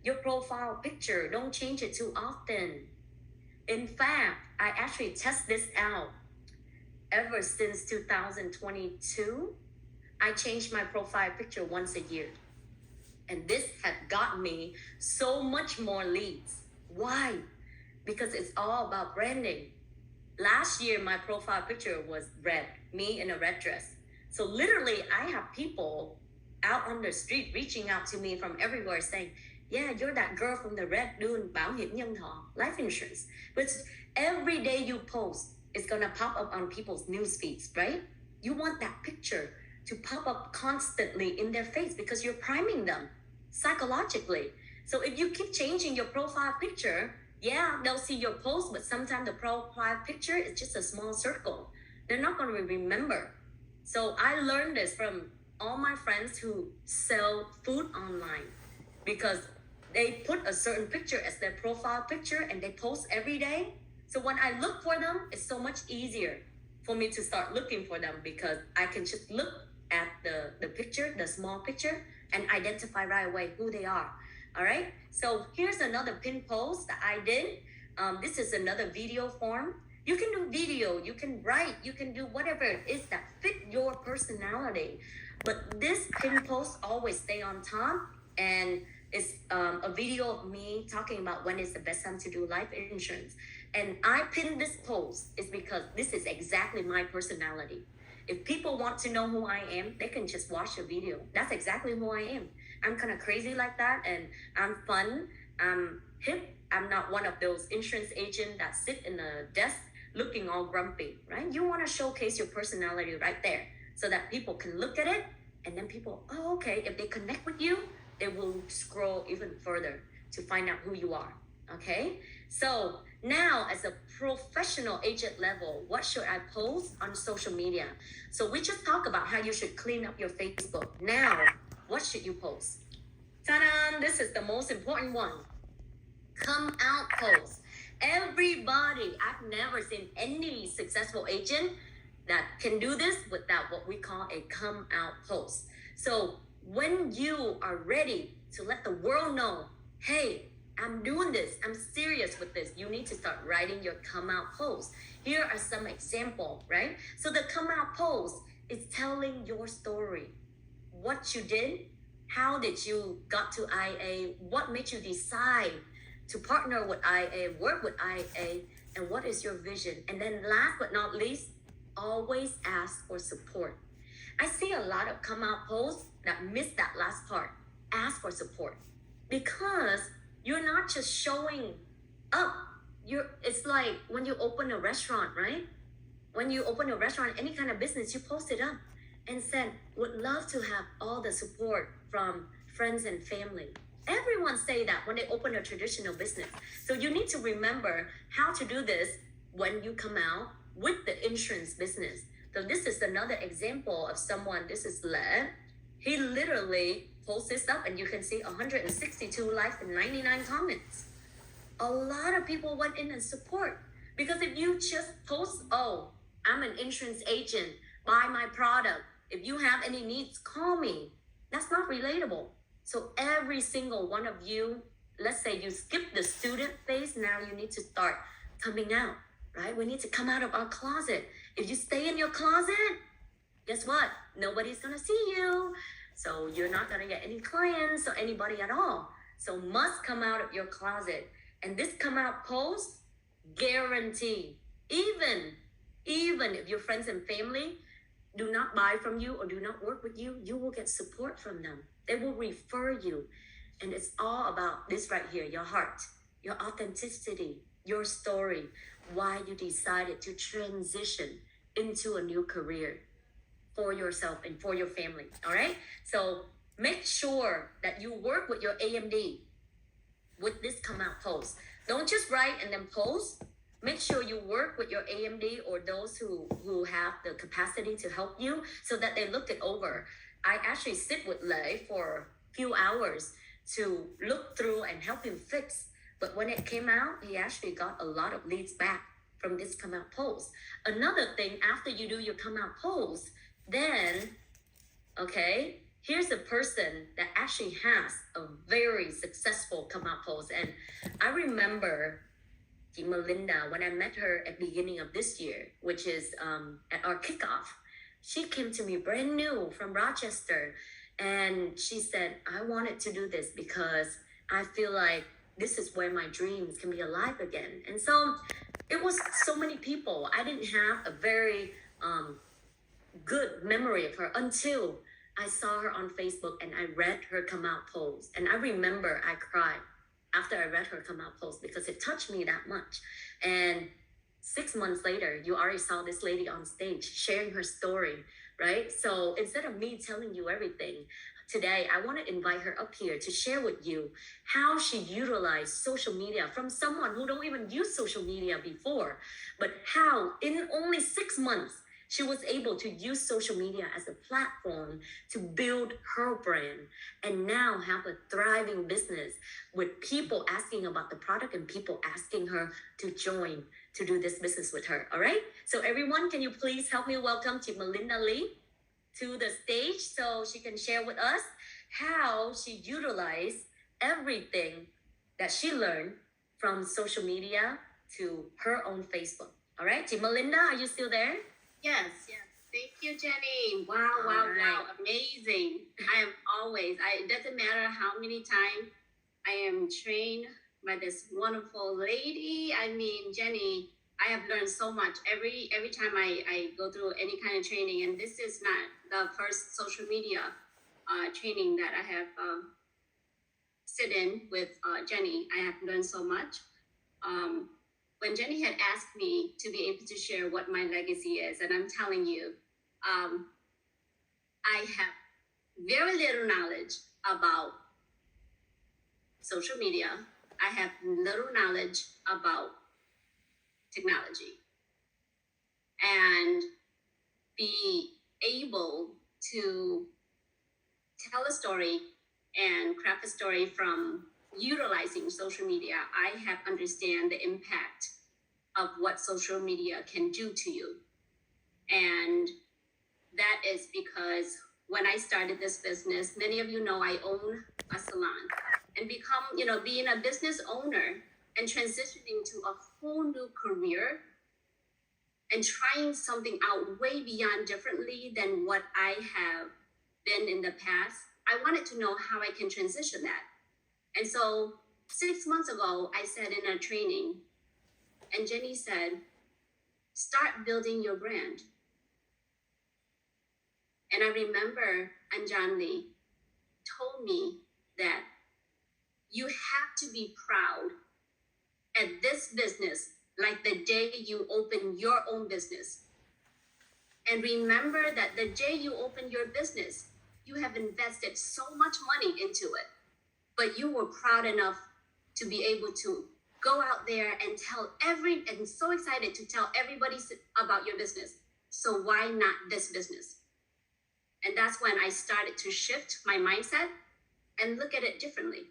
your profile picture, don't change it too often. In fact, I actually test this out ever since 2022. I changed my profile picture once a year. And this had got me so much more leads. Why? Because it's all about branding. Last year, my profile picture was red, me in a red dress. So literally, I have people out on the street reaching out to me from everywhere saying, yeah, you're that girl from the red doing Bảo Hiểm Nhân Thọ, life insurance. But every day you post, it's going to pop up on people's news feeds, right? You want that picture to pop up constantly in their face because you're priming them psychologically. So if you keep changing your profile picture, yeah, they'll see your post, but sometimes the profile picture is just a small circle. They're not going to remember. So I learned this from all my friends who sell food online because they put a certain picture as their profile picture and they post every day. So when I look for them, it's so much easier for me to start looking for them because I can just look at the picture, the small picture, and identify right away who they are. All right. So here's another pin post that I did. This is another video form. You can do video, you can write, you can do whatever it is that fit your personality. But this pin post always stay on top, and it's a video of me talking about when is the best time to do life insurance. And I pinned this post is because this is exactly my personality. If people want to know who I am, they can just watch the video. That's exactly who I am. I'm kind of crazy like that, and I'm fun, I'm hip. I'm not one of those insurance agents that sit in a desk looking all grumpy, right? You want to showcase your personality right there so that people can look at it and then people, oh, okay, if they connect with you, they will scroll even further to find out who you are, okay? So now as a professional agent level, what should I post on social media? So we just talked about how you should clean up your Facebook. Now, what should you post? Ta-da! This is the most important one. Come out post. Everybody, I've never seen any successful agent that can do this without what we call a come out post. So when you are ready to let the world know, hey, I'm doing this, I'm serious with this, you need to start writing your come out post. Here are some examples, right? So the come out post is telling your story, what you did, How did you got to IA? What made you decide to partner with IA, work with IA, and what is your vision? And then last but not least, always ask for support. I see a lot of come out posts that miss that last part. Ask for support. Because you're not just showing up. It's like when you open a restaurant, right? When you open a restaurant, any kind of business, you post it up and said, would love to have all the support from friends and family. Everyone say that when they open a traditional business. So you need to remember how to do this when you come out with the insurance business. So this is another example of someone, this is Led. He literally posts this up and you can see 162 likes and 99 comments. A lot of people went in and support. Because if you just post, oh, I'm an insurance agent, buy my product. If you have any needs, call me. That's not relatable. So every single one of you, let's say you skip the student phase, now you need to start coming out, right? We need to come out of our closet. If you stay in your closet, guess what? Nobody's gonna see you. So you're not gonna get any clients or anybody at all. So must come out of your closet. And this come out post, guarantee, even if your friends and family do not buy from you or do not work with you, you will get support from them. They will refer you. And it's all about this right here, your heart, your authenticity, your story, why you decided to transition into a new career for yourself and for your family. All right. So make sure that you work with your AMD with this come out post. Don't just write and then post. Make sure you work with your AMD or those who have the capacity to help you so that they look it over. I actually sit with Lei for a few hours to look through and help him fix. But when it came out, he actually got a lot of leads back from this come out post. Another thing, after you do your come out post, then, okay, here's a person that actually has a very successful come out post. And I remember Melinda, when I met her at the beginning of this year, which is at our kickoff, she came to me brand new from Rochester. And she said, I wanted to do this because I feel like this is where my dreams can be alive again. And so it was so many people. I didn't have a very good memory of her until I saw her on Facebook and I read her come out post. And I remember I cried after I read her come out post because it touched me that much. And 6 months later, you already saw this lady on stage sharing her story, right? So instead of me telling you everything, today I want to invite her up here to share with you how she utilized social media from someone who don't even use social media before, but how in only 6 months, she was able to use social media as a platform to build her brand and now have a thriving business with people asking about the product and people asking her to join to do this business with her. All right. So everyone, can you please help me welcome to Melinda Lee to the stage so she can share with us how she utilized everything that she learned from social media to her own Facebook. All right. Team Melinda, are you still there? Yes. Thank you, Jenny. Wow, wow. Amazing. It doesn't matter how many times I am trained by this wonderful lady. I mean, Jenny, I have learned so much every time I go through any kind of training. And this is not the first social media training that I have sit in with Jenny. I have learned so much. When Jenny had asked me to be able to share what my legacy is, and I'm telling you, I have very little knowledge about social media. I have little knowledge about technology. And be able to tell a story and craft a story from utilizing social media, I have understand the impact of what social media can do to you. And that is because when I started this business, many of you know I own a salon, and being a business owner and transitioning to a whole new career and trying something out way beyond differently than what I have been in the past, I wanted to know how I can transition that. And so 6 months ago, I said in a training, and Jenny said, start building your brand. And I remember Anjali told me that you have to be proud at this business like the day you open your own business. And remember that the day you open your business, you have invested so much money into it, but you were proud enough to be able to go out there and and so excited to tell everybody about your business. So why not this business? And that's when I started to shift my mindset and look at it differently.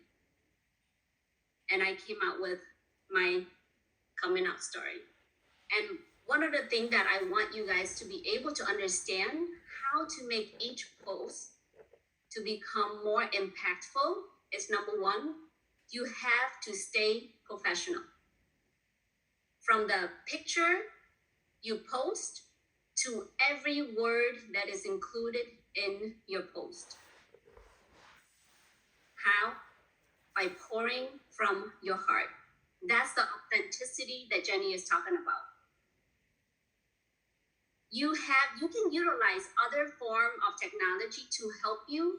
And I came out with my coming out story. And one of the things that I want you guys to be able to understand how to make each post to become more impactful is number one, you have to stay professional. From the picture you post to every word that is included in your post. How? By pouring from your heart. That's the authenticity that Jenny is talking about. You can utilize other form of technology to help you,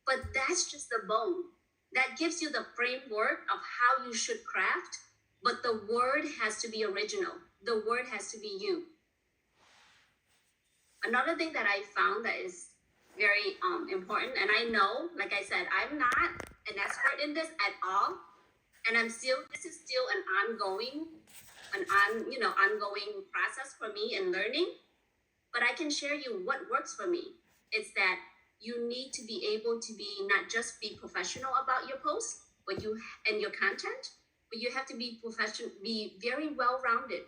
but that's just the bone. That gives you the framework of how you should craft, but the word has to be original. The word has to be you. Another thing that I found that is very important, and I know, like I said, I'm not an expert in this at all, and this is still an ongoing process for me in learning, but I can share you what works for me. It's that you need to be able to not just be professional about your posts, and your content, but you have to be professional, be very well-rounded.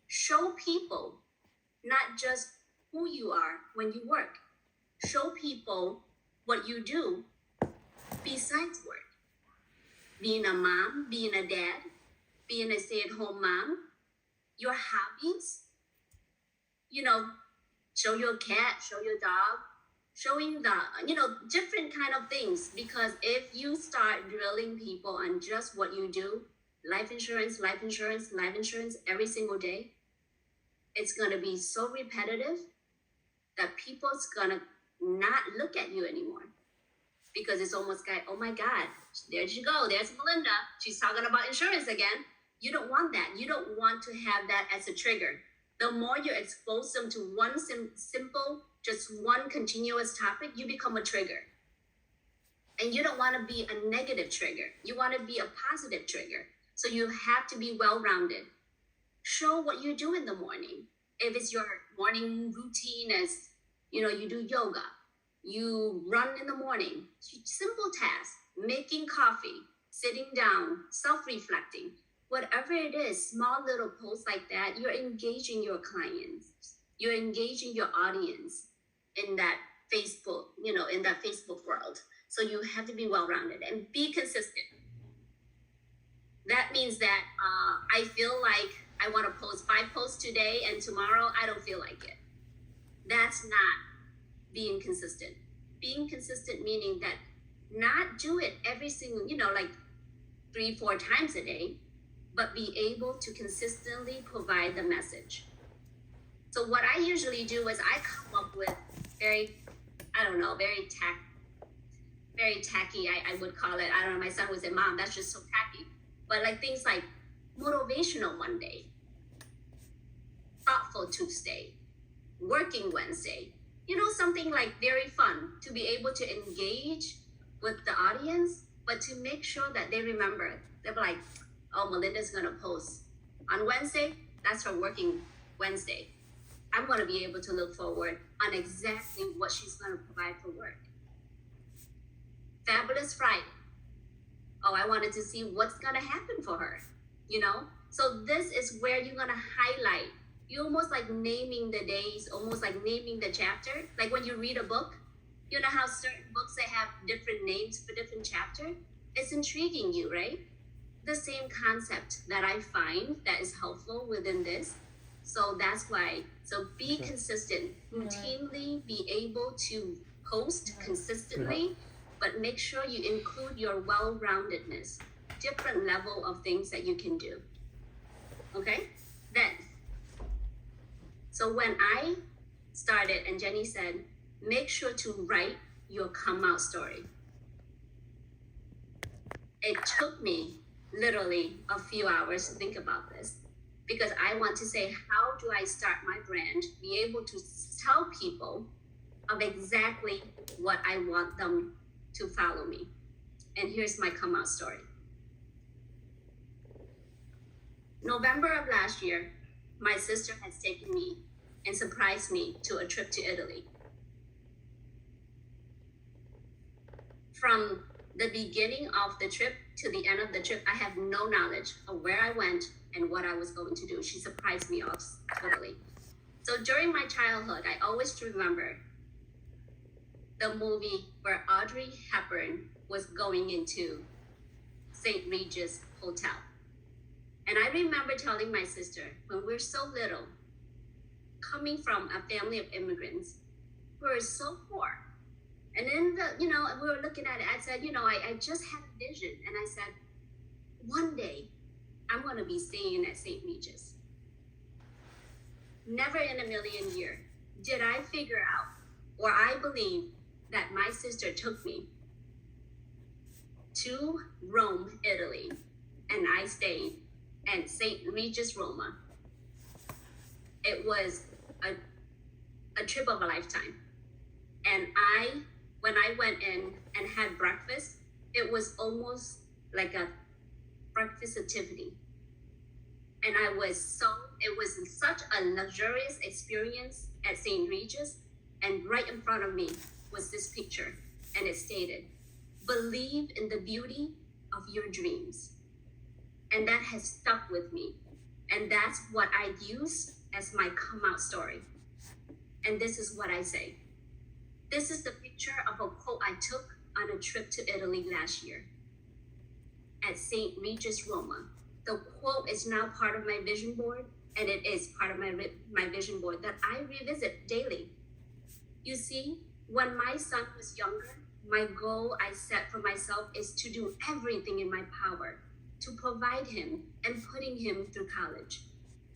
Show people not just who you are when you work. Show people what you do besides work. Being a mom, being a dad, being a stay-at-home mom, your hobbies, show your cat, show your dog, showing the, different kind of things. Because if you start drilling people on just what you do, life insurance, every single day, it's going to be so repetitive that people's going to not look at you anymore. Because it's almost like, oh my God, there she go. There's Melinda. She's talking about insurance again. You don't want that. You don't want to have that as a trigger. The more you expose them to one simple, just one continuous topic, you become a trigger. And you don't want to be a negative trigger. You want to be a positive trigger. So you have to be well-rounded. Show what you do in the morning. If it's your morning routine as, you do yoga, you run in the morning, simple tasks, making coffee, sitting down, self-reflecting, whatever it is, small little posts like that, you're engaging your clients, you're engaging your audience in that Facebook, in that Facebook world. So you have to be well-rounded and be consistent. That means that I feel like I want to post 5 posts today and tomorrow I don't feel like it. That's not being consistent. Being consistent meaning that not do it every single, like 3-4 times a day, but be able to consistently provide the message. So what I usually do is I come up with very tacky, I would call it. I don't know, my son would say, Mom, that's just so tacky. But like things like motivational Monday, thoughtful Tuesday, working Wednesday, something like very fun to be able to engage with the audience, but to make sure that they remember. They're like, oh, Melinda's gonna post on Wednesday. That's her working Wednesday. I'm gonna be able to look forward on exactly what she's gonna provide for work. Fabulous Friday. Oh, I wanted to see what's gonna happen for her, So this is where you're gonna highlight. You're almost like naming the days, almost like naming the chapter. Like when you read a book, you know how certain books, they have different names for different chapters? It's intriguing you, right? The same concept that I find that is helpful within this. So that's why, be consistent, routinely be able to post consistently, but make sure you include your well-roundedness, different level of things that you can do. Okay? Then, so when I started and Jenny said, make sure to write your come out story. It took me literally a few hours to think about this because I want to say, how do I start my brand, be able to tell people of exactly what I want them to follow me. And here's my come out story. November of last year, my sister has taken me and surprised me to a trip to Italy. From the beginning of the trip to the end of the trip, I have no knowledge of where I went and what I was going to do. She surprised me off totally. So during my childhood, I always remember the movie where Audrey Hepburn was going into St. Regis Hotel. And I remember telling my sister, when we're so little, coming from a family of immigrants, we're so poor. And then, we were looking at it, I said, I just had a vision. And I said, one day, I'm going to be staying at St. Regis. Never in a million years did I figure out, or I believe that my sister took me to Rome, Italy, and I stayed at St. Regis Roma. It was a trip of a lifetime. And when I went in and had breakfast, it was almost like a breakfast activity. And it was such a luxurious experience at St. Regis. And right in front of me was this picture. And it stated, believe in the beauty of your dreams. And that has stuck with me. And that's what I use as my come out story. And this is what I say. This is the picture of a quote I took on a trip to Italy last year at St. Regis Roma. The quote is now part of my vision board, and it is part of my vision board that I revisit daily. You see, when my son was younger, my goal I set for myself is to do everything in my power to provide him and putting him through college.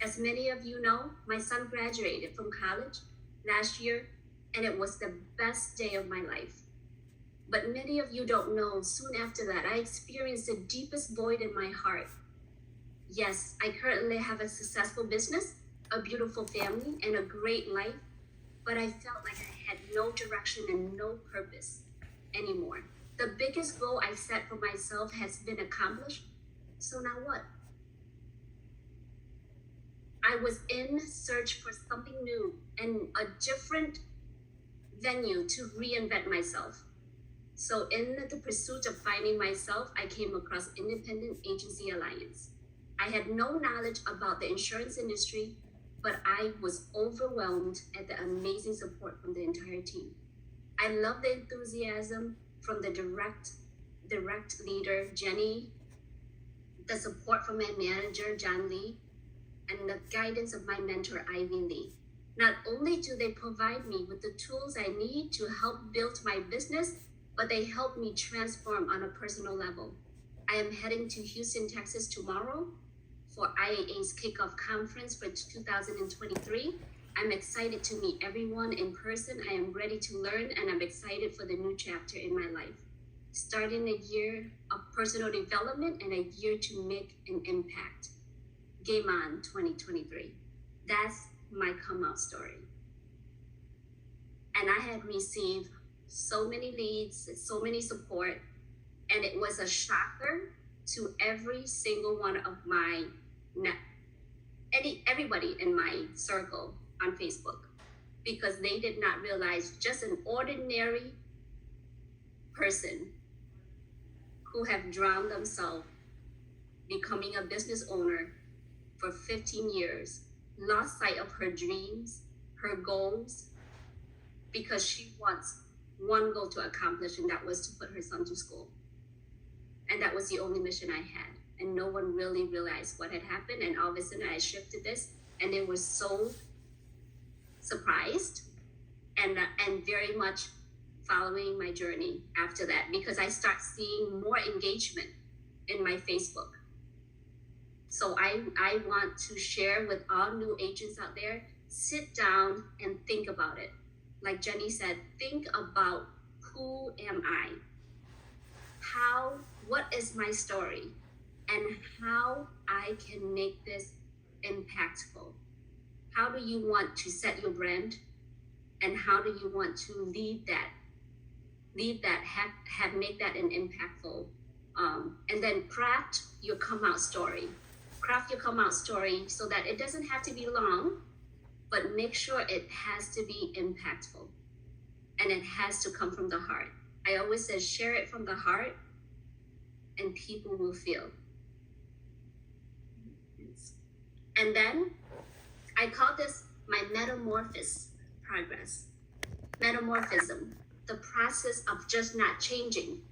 As many of you know, my son graduated from college last year, and it was the best day of my life. But many of you don't know, soon after that, I experienced the deepest void in my heart. Yes, I currently have a successful business, a beautiful family, and a great life, but I felt like I had no direction and no purpose anymore. The biggest goal I set for myself has been accomplished, so now what? I was in search for something new and a different venue to reinvent myself. So in the pursuit of finding myself, I came across Independent Agency Alliance. I had no knowledge about the insurance industry, but I was overwhelmed at the amazing support from the entire team. I love the enthusiasm from the direct leader, Jenny, the support from my manager, John Lee, and the guidance of my mentor, Ivy Lee. Not only do they provide me with the tools I need to help build my business, but they help me transform on a personal level. I am heading to Houston, Texas tomorrow for IAA's kickoff conference for 2023. I'm excited to meet everyone in person. I am ready to learn, and I'm excited for the new chapter in my life. Starting a year of personal development and a year to make an impact. Game on 2023. That's my come out story. And I had received so many leads, so many support, and it was a shocker to every single one of my everybody in my circle on Facebook, because they did not realize just an ordinary person who have drowned themselves becoming a business owner for 15 years, lost sight of her dreams, her goals, because she wants one goal to accomplish, and that was to put her son to school. And that was the only mission I had. And no one really realized what had happened. And all of a sudden I shifted this, and they were so surprised and very much following my journey after that because I start seeing more engagement in my Facebook. So I want to share with all new agents out there, sit down and think about it. Like Jenny said, think about who am I? What is my story? And how I can make this impactful. How do you want to set your brand? And how do you want to lead that, make that an impactful, and then craft your come out story. Craft your come out story so that it doesn't have to be long, but make sure it has to be impactful and it has to come from the heart. I always say share it from the heart and people will feel. And then I call this my metamorphism, the process of just not changing,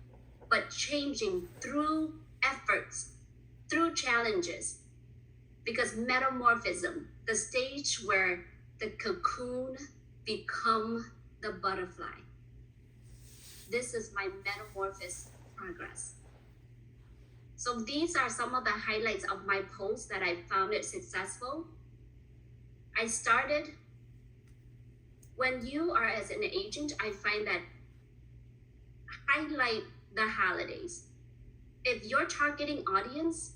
but changing through efforts, through challenges. Because metamorphism, the stage where the cocoon become the butterfly. This is my metamorphosis progress. So these are some of the highlights of my posts that I found it successful. I started, when you are as an agent, I find that highlight the holidays. If your targeting audience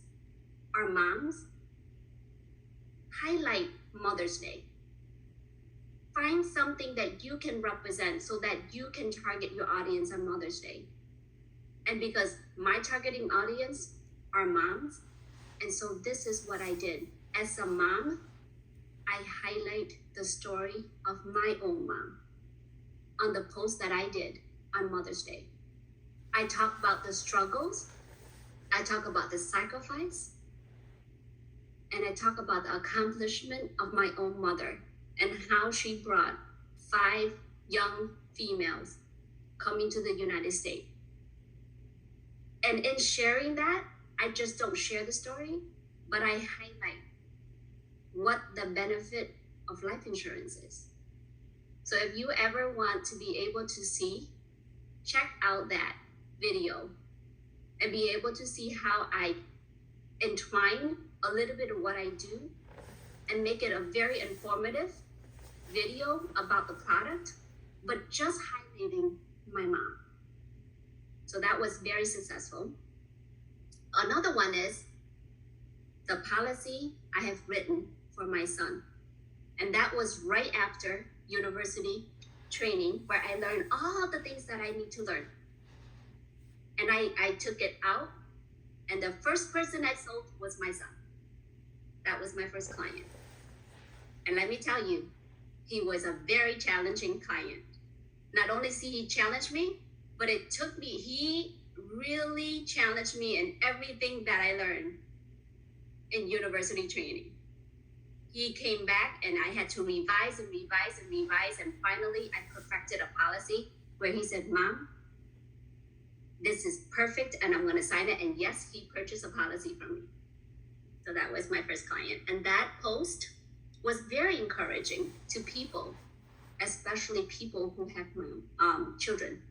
are moms, highlight Mother's Day. Find something that you can represent so that you can target your audience on Mother's Day. And because my targeting audience are moms, and so this is what I did. As a mom, I highlight the story of my own mom on the post that I did on Mother's Day. I talk about the struggles, I talk about the sacrifice, and I talk about the accomplishment of my own mother and how she brought 5 young females coming to the United States. And in sharing that, I just don't share the story, but I highlight what the benefit of life insurance is. So if you ever want to be able to see, check out that video and be able to see how I entwine a little bit of what I do and make it a very informative video about the product, but just highlighting my mom. So that was very successful. Another one is the policy I have written for my son. And that was right after university training where I learned all the things that I need to learn. And I took it out, and the first person I sold was my son. That was my first client. And let me tell you, he was a very challenging client. Not only did he challenge me, but he really challenged me in everything that I learned in university training. He came back and I had to revise, and finally I perfected a policy where he said, "Mom, this is perfect and I'm gonna sign it." And yes, he purchased a policy from me. So that was my first client. And that post was very encouraging to people, especially people who have children.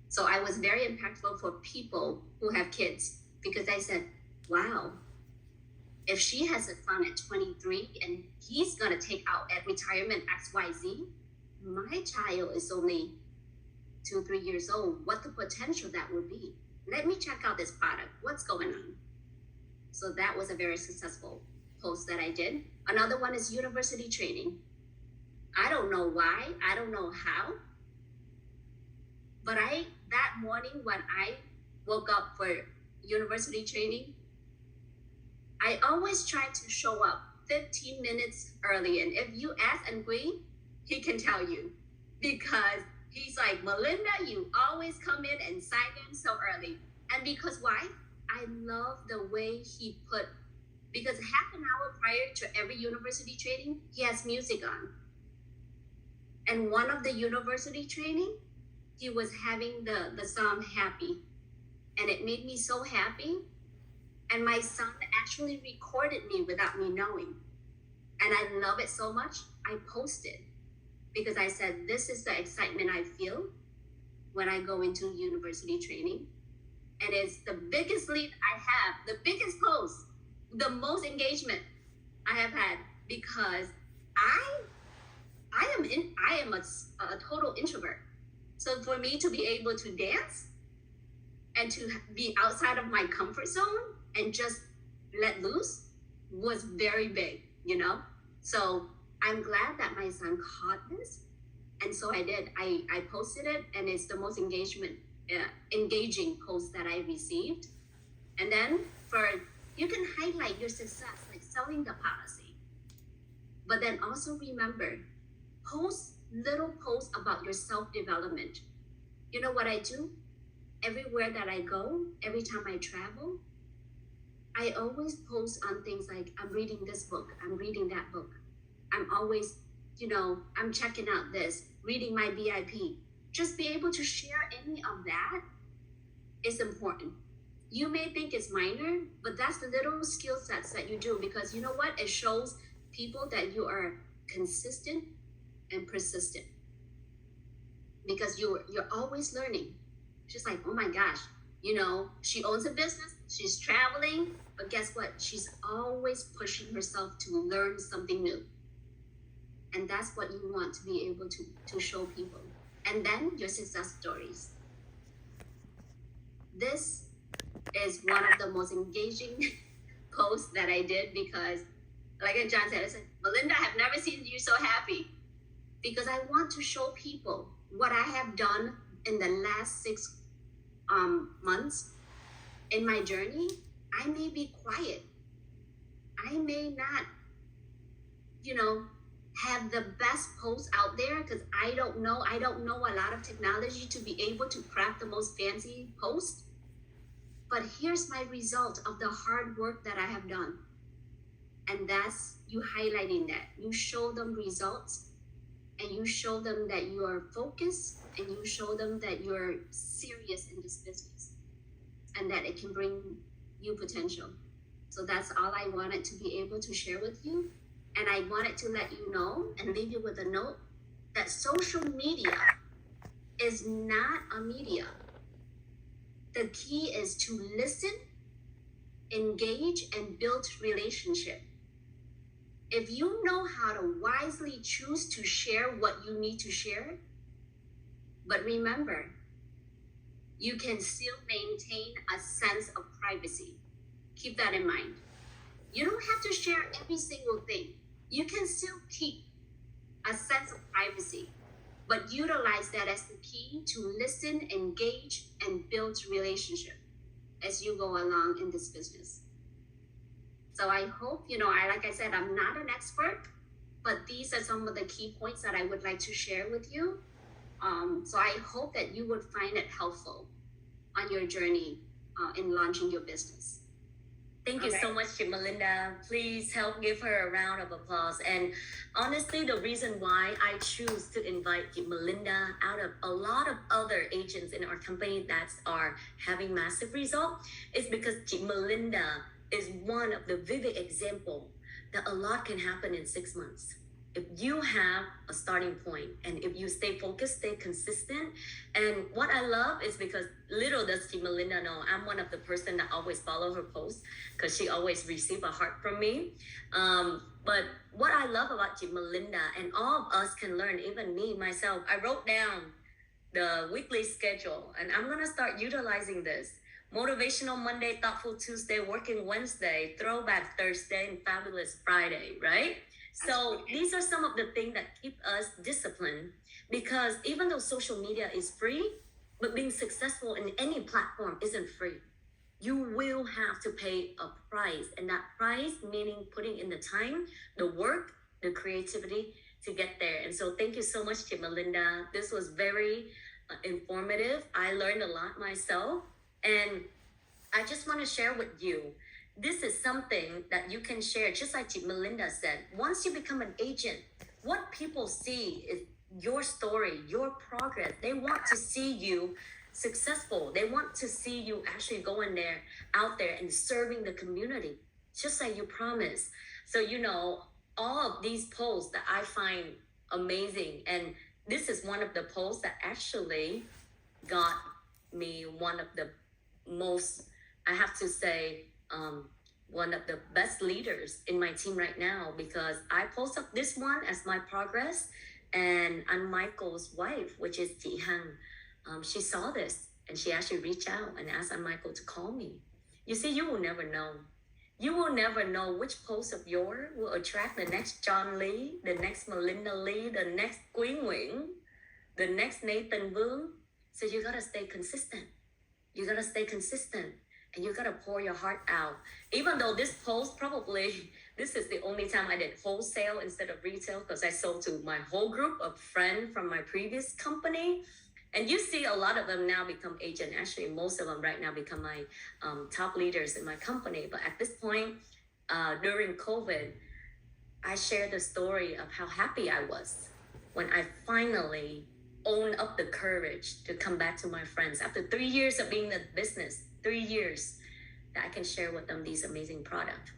So I was very impactful for people who have kids because I said, wow, if she has a son at 23 and he's gonna take out at retirement XYZ, my child is only 2-3 years old. What the potential that would be. Let me check out this product. What's going on? So that was a very successful post that I did. Another one is university training. I don't know why, I don't know how, but that morning when I woke up for university training, I always try to show up 15 minutes early. And if you ask Ngui, he can tell you, because he's like, "Melinda, you always come in and sign in so early." And because why? I love the way he put, because half an hour prior to every university training, he has music on. And one of the university training, he was having the song Happy. And it made me so happy. And my son actually recorded me without me knowing. And I love it so much, I posted. because I said, this is the excitement I feel when I go into university training. And it's the biggest lead I have, the biggest post, the most engagement I have had, because I am a total introvert. So for me to be able to dance and to be outside of my comfort zone and just let loose was very big, you know? So I'm glad that my son caught this. And so I did. I posted it, and it's the most engaging post that I received. And then you can highlight your success, like selling the policy. But then also remember, little posts about your self-development. You know what I do? Everywhere that I go, every time I travel, I always post on things like, I'm reading this book, I'm reading that book. I'm always, I'm checking out this, reading my BIP. Just be able to share any of that is important. You may think it's minor, but that's the little skill sets that you do, because you know what? It shows people that you are consistent and persistent, because you're always learning. She's like, oh my gosh, she owns a business, she's traveling, but guess what? She's always pushing herself to learn something new. And that's what you want to be able to show people. And then your success stories. This is one of the most engaging posts that I did, because like John said, I said, Melinda, I've never seen you so happy, because I want to show people what I have done in the last 6 months in my journey. I may be quiet. I may not, have the best posts out there, because I don't know a lot of technology to be able to craft the most fancy post. But here's my result of the hard work that I have done. And that's you highlighting that. You show them results, and you show them that you are focused, and you show them that you're serious in this business, and that it can bring you potential. So that's all I wanted to be able to share with you. And I wanted to let you know and leave you with a note that social media is not a media. The key is to listen, engage, and build relationship. If you know how to wisely choose to share what you need to share, but remember, you can still maintain a sense of privacy. Keep that in mind. You don't have to share every single thing. You can still keep a sense of privacy, but utilize that as the key to listen, engage, and build relationship as you go along in this business. So I hope, like I said, I'm not an expert, but these are some of the key points that I would like to share with you. So I hope that you would find it helpful on your journey in launching your business. Thank you so much, Melinda. Please help give her a round of applause. And honestly, the reason why I choose to invite Melinda out of a lot of other agents in our company that are having massive results is because Melinda is one of the vivid example that a lot can happen in 6 months. If you have a starting point, and if you stay focused, stay consistent. And what I love is because little does Melinda know, I'm one of the person that always follow her posts, because she always receive a heart from me. But what I love about Melinda, and all of us can learn, even me, myself, I wrote down the weekly schedule, and I'm gonna start utilizing this. Motivational Monday, Thoughtful Tuesday, Working Wednesday, Throwback Thursday, and Fabulous Friday, right? So these are some of the things that keep us disciplined, because even though social media is free, but being successful in any platform isn't free. You will have to pay a price, and that price meaning putting in the time, the work, the creativity to get there. And so thank you so much, Melinda. This was very informative. I learned a lot myself, and I just want to share with you, this is something that you can share, just like Melinda said. Once you become an agent, what people see is your story, your progress. They want to see you successful. They want to see you actually going out there and serving the community, just like you promised. So, all of these posts that I find amazing. And this is one of the posts that actually got me one of the most, I have to say, one of the best leaders in my team right now, because I post up this one as my progress, and Michael's wife, which is Chị Hằng, she saw this and she actually reached out and asked Michael to call me. You see, you will never know. You will never know which post of yours will attract the next John Lee, the next Melinda Lee, the next Quý Nguyễn, the next Nathan Vương. So you gotta stay consistent. You gotta stay consistent, and you gotta pour your heart out. Even though this post probably, this is the only time I did wholesale instead of retail, because I sold to my whole group of friends from my previous company. And you see a lot of them now become agent. Actually, most of them right now become my top leaders in my company. But at this point, during COVID, I shared the story of how happy I was when I finally owned up the courage to come back to my friends after 3 years of being in the business, 3 years, that I can share with them these amazing products.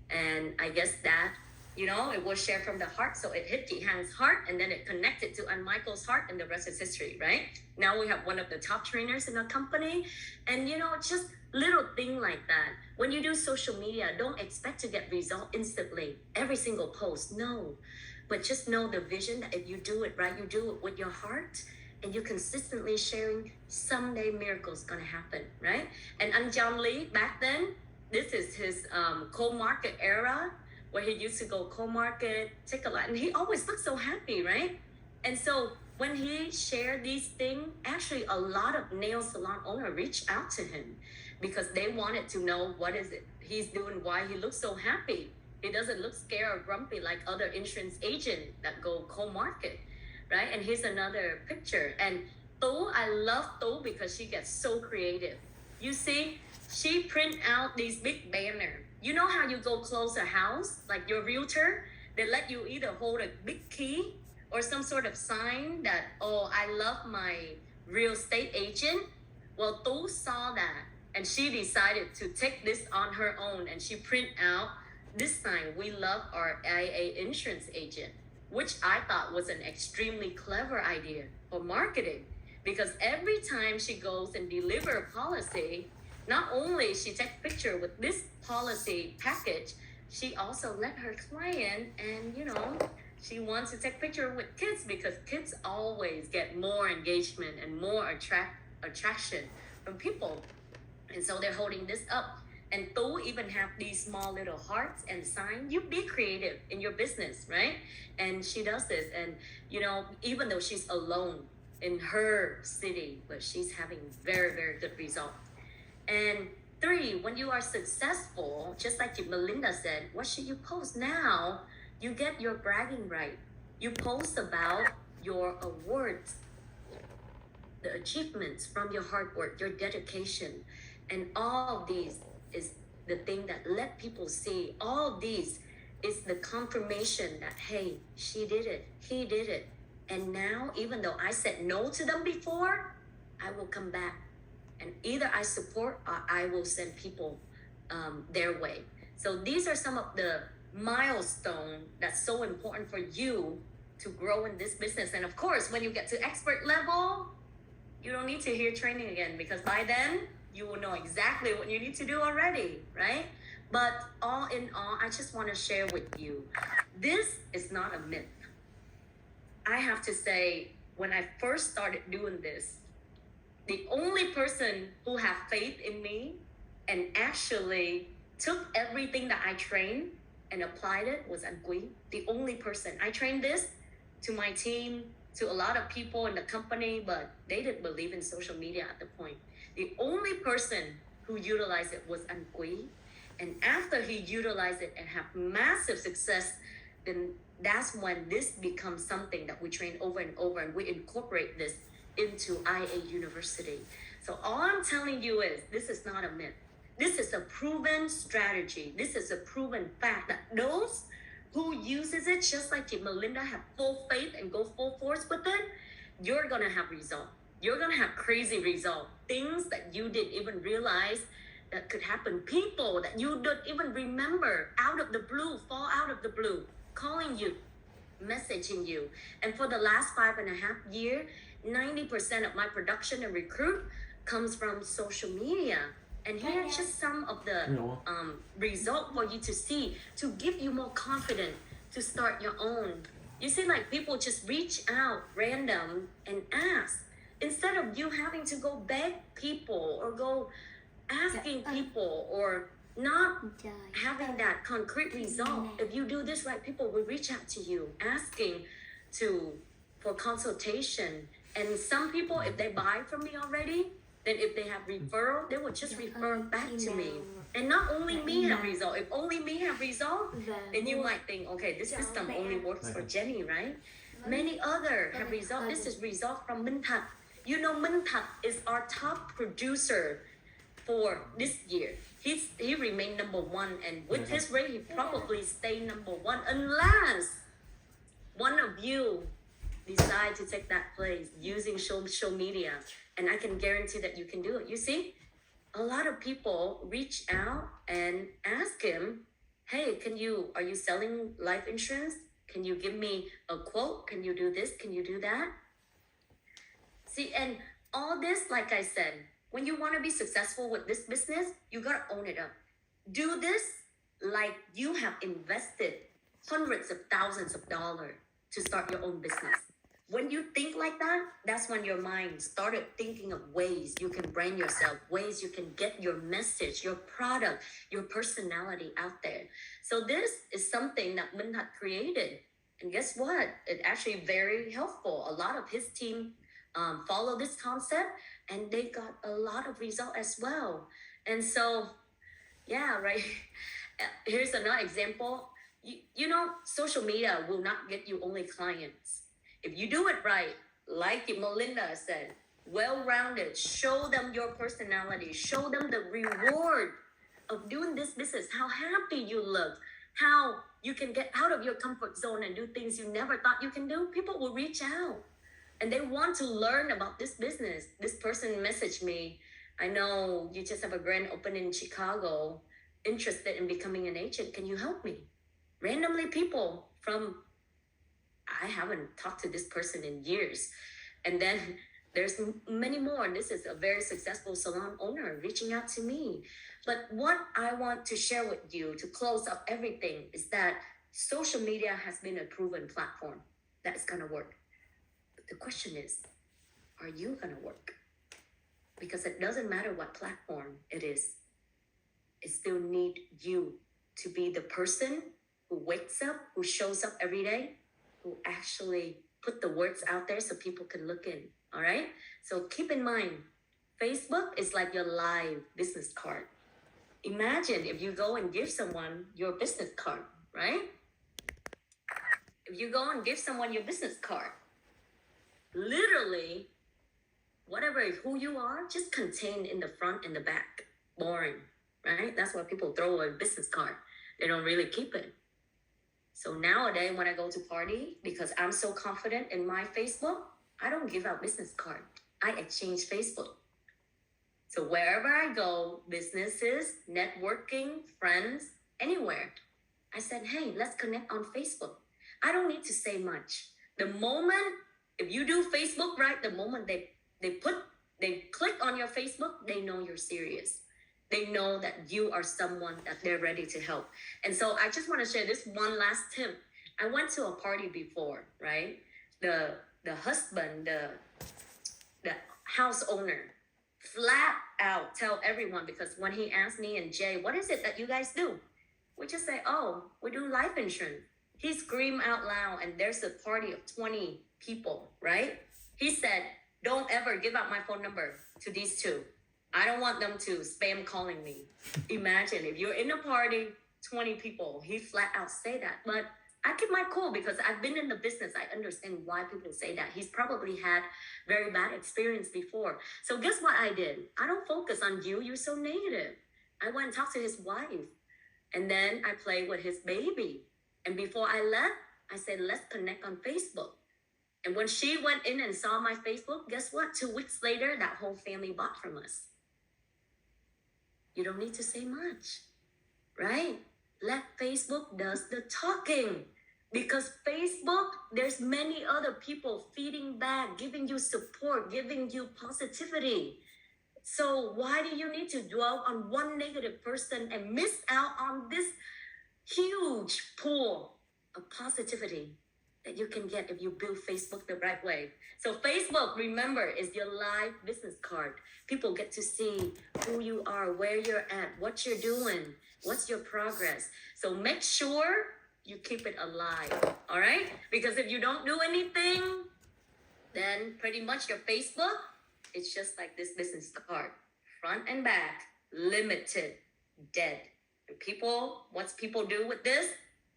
And I guess that, you know, it was shared from the heart. So it hit Chị Hằng heart, and then it connected to Michael's heart, and the rest is history, right? Now we have one of the top trainers in the company. And, you know, just little thing like that. When you do social media, don't expect to get result instantly. Every single post, no. But just know the vision that if you do it right, you do it with your heart, and you're consistently sharing, someday miracles gonna happen, right? And Anh John Lee, back then, this is his co-market era, where he used to go co-market, take a lot, and he always looked so happy, right? And so when he shared these things, actually a lot of nail salon owners reached out to him because they wanted to know what is it he's doing, why he looks so happy. He doesn't look scared or grumpy like other insurance agents that go co-market, right? And here's another picture. And Tú, I love Tú because she gets so creative. You see, she print out these big banners. You know how you go close a house, like your realtor, they let you either hold a big key or some sort of sign that, oh, I love my real estate agent. Well, Tú saw that, and she decided to take this on her own, and she print out this sign, we love our IA insurance agent, which I thought was an extremely clever idea for marketing, because every time she goes and deliver a policy, not only she take picture with this policy package, she also let her client, and you know, she wants to take picture with kids because kids always get more engagement and more attraction from people. And so they're holding this up. And Tú even have these small little hearts and signs. You be creative in your business, right? And she does this. And, you know, even though she's alone in her city, but she's having very, very good result. And 3, when you are successful, just like Melinda said, what should you post? Now, you get your bragging right. You post about your awards, the achievements from your hard work, your dedication, and all of these is the thing that let people see. All these is the confirmation that, hey, she did it, he did it. And now, even though I said no to them before, I will come back. And either I support or I will send people their way. So these are some of the milestones that's so important for you to grow in this business. And of course, when you get to expert level, you don't need to hear training again, because by then, you will know exactly what you need to do already, right? But all in all, I just want to share with you, this is not a myth. I have to say, when I first started doing this, the only person who had faith in me and actually took everything that I trained and applied it was Anh Quý. The only person. I trained this to my team, to a lot of people in the company, but they didn't believe in social media at the point. The only person who utilized it was Anh Quý. And after he utilized it and have massive success, then that's when this becomes something that we train over and over, and we incorporate this into IA University. So all I'm telling you is, this is not a myth. This is a proven strategy. This is a proven fact that those who uses it, just like Melinda, have full faith and go full force with it, you're gonna have result. You're gonna have crazy result. Things that you didn't even realize that could happen. People that you don't even remember, out of the blue, fall out of the blue, calling you, messaging you. And for the last 5.5 years, 90% of my production and recruit comes from social media. And here are just some of the result for you to see, to give you more confidence to start your own. You see, like people just reach out random and ask instead of you having to go beg people or go asking people or not having that concrete result. If you do this right, people will reach out to you asking for consultation. And some people, if they buy from me already, then if they have referral, they will just refer back to me. And not only me have result. If only me have result, then you might think, okay, this system only works for Jenny, right? Many other have result. This is result from Minh Thật. You know, Minh Thật is our top producer for this year. He remained number one, and with his rate, he probably stay number one unless one of you decide to take that place using social media. And I can guarantee that you can do it. You see, a lot of people reach out and ask him, hey, are you selling life insurance? Can you give me a quote? Can you do this? Can you do that? See, and all this, like I said, when you want to be successful with this business, you got to own it up. Do this like you have invested hundreds of thousands of dollars to start your own business. When you think like that, that's when your mind started thinking of ways you can brand yourself, ways you can get your message, your product, your personality out there. So this is something that Minh Thật created. And guess what? It's actually very helpful. A lot of his team follow this concept and they got a lot of result as well. And so, yeah, right. Here's another example. You know, social media will not get you only clients. If you do it right, like Melinda said, well-rounded, show them your personality, show them the reward of doing this business, how happy you look, how you can get out of your comfort zone and do things you never thought you can do, people will reach out and they want to learn about this business. This person messaged me, I know you just have a grand opening in Chicago, interested in becoming an agent. Can you help me? Randomly people from, I haven't talked to this person in years. And then there's many more. This is a very successful salon owner reaching out to me. But what I want to share with you to close up everything is that social media has been a proven platform that is going to work. But the question is, are you going to work? Because it doesn't matter what platform it is. It still need you to be the person who wakes up, who shows up every day, who actually put the words out there so people can look in, all right? So keep in mind, Facebook is like your live business card. Imagine if you go and give someone your business card, right? If you go and give someone your business card, literally, whatever, who you are, just contained in the front and the back. Boring, right? That's why people throw a business card. They don't really keep it. So nowadays, when I go to party, because I'm so confident in my Facebook, I don't give out business card. I exchange Facebook. So wherever I go, businesses, networking, friends, anywhere, I said, hey, let's connect on Facebook. I don't need to say much. The moment, if you do Facebook right, the moment they click on your Facebook, they know you're serious. They know that you are someone that they're ready to help. And so I just want to share this one last tip. I went to a party before, right? The husband, the house owner, flat out tell everyone, because when he asked me and Jay, what is it that you guys do? We just say, oh, we do life insurance. He screamed out loud, and there's a party of 20 people, right? He said, don't ever give out my phone number to these two. I don't want them to spam calling me. Imagine if you're in a party, 20 people, he flat out say that. But I keep my cool because I've been in the business. I understand why people say that. He's probably had very bad experience before. So guess what I did? I don't focus on you. You're so negative. I went and talked to his wife. And then I played with his baby. And before I left, I said, let's connect on Facebook. And when she went in and saw my Facebook, guess what? 2 weeks later, that whole family bought from us. You don't need to say much, right? Let Facebook does the talking. Because Facebook, there's many other people feeding back, giving you support, giving you positivity. So why do you need to dwell on one negative person and miss out on this huge pool of positivity that you can get if you build Facebook the right way? So Facebook, remember, is your live business card. People get to see who you are, where you're at, what you're doing, what's your progress. So make sure you keep it alive, all right? Because if you don't do anything, then pretty much your Facebook, it's just like this business card, front and back, limited, dead. And people, what's people do with this?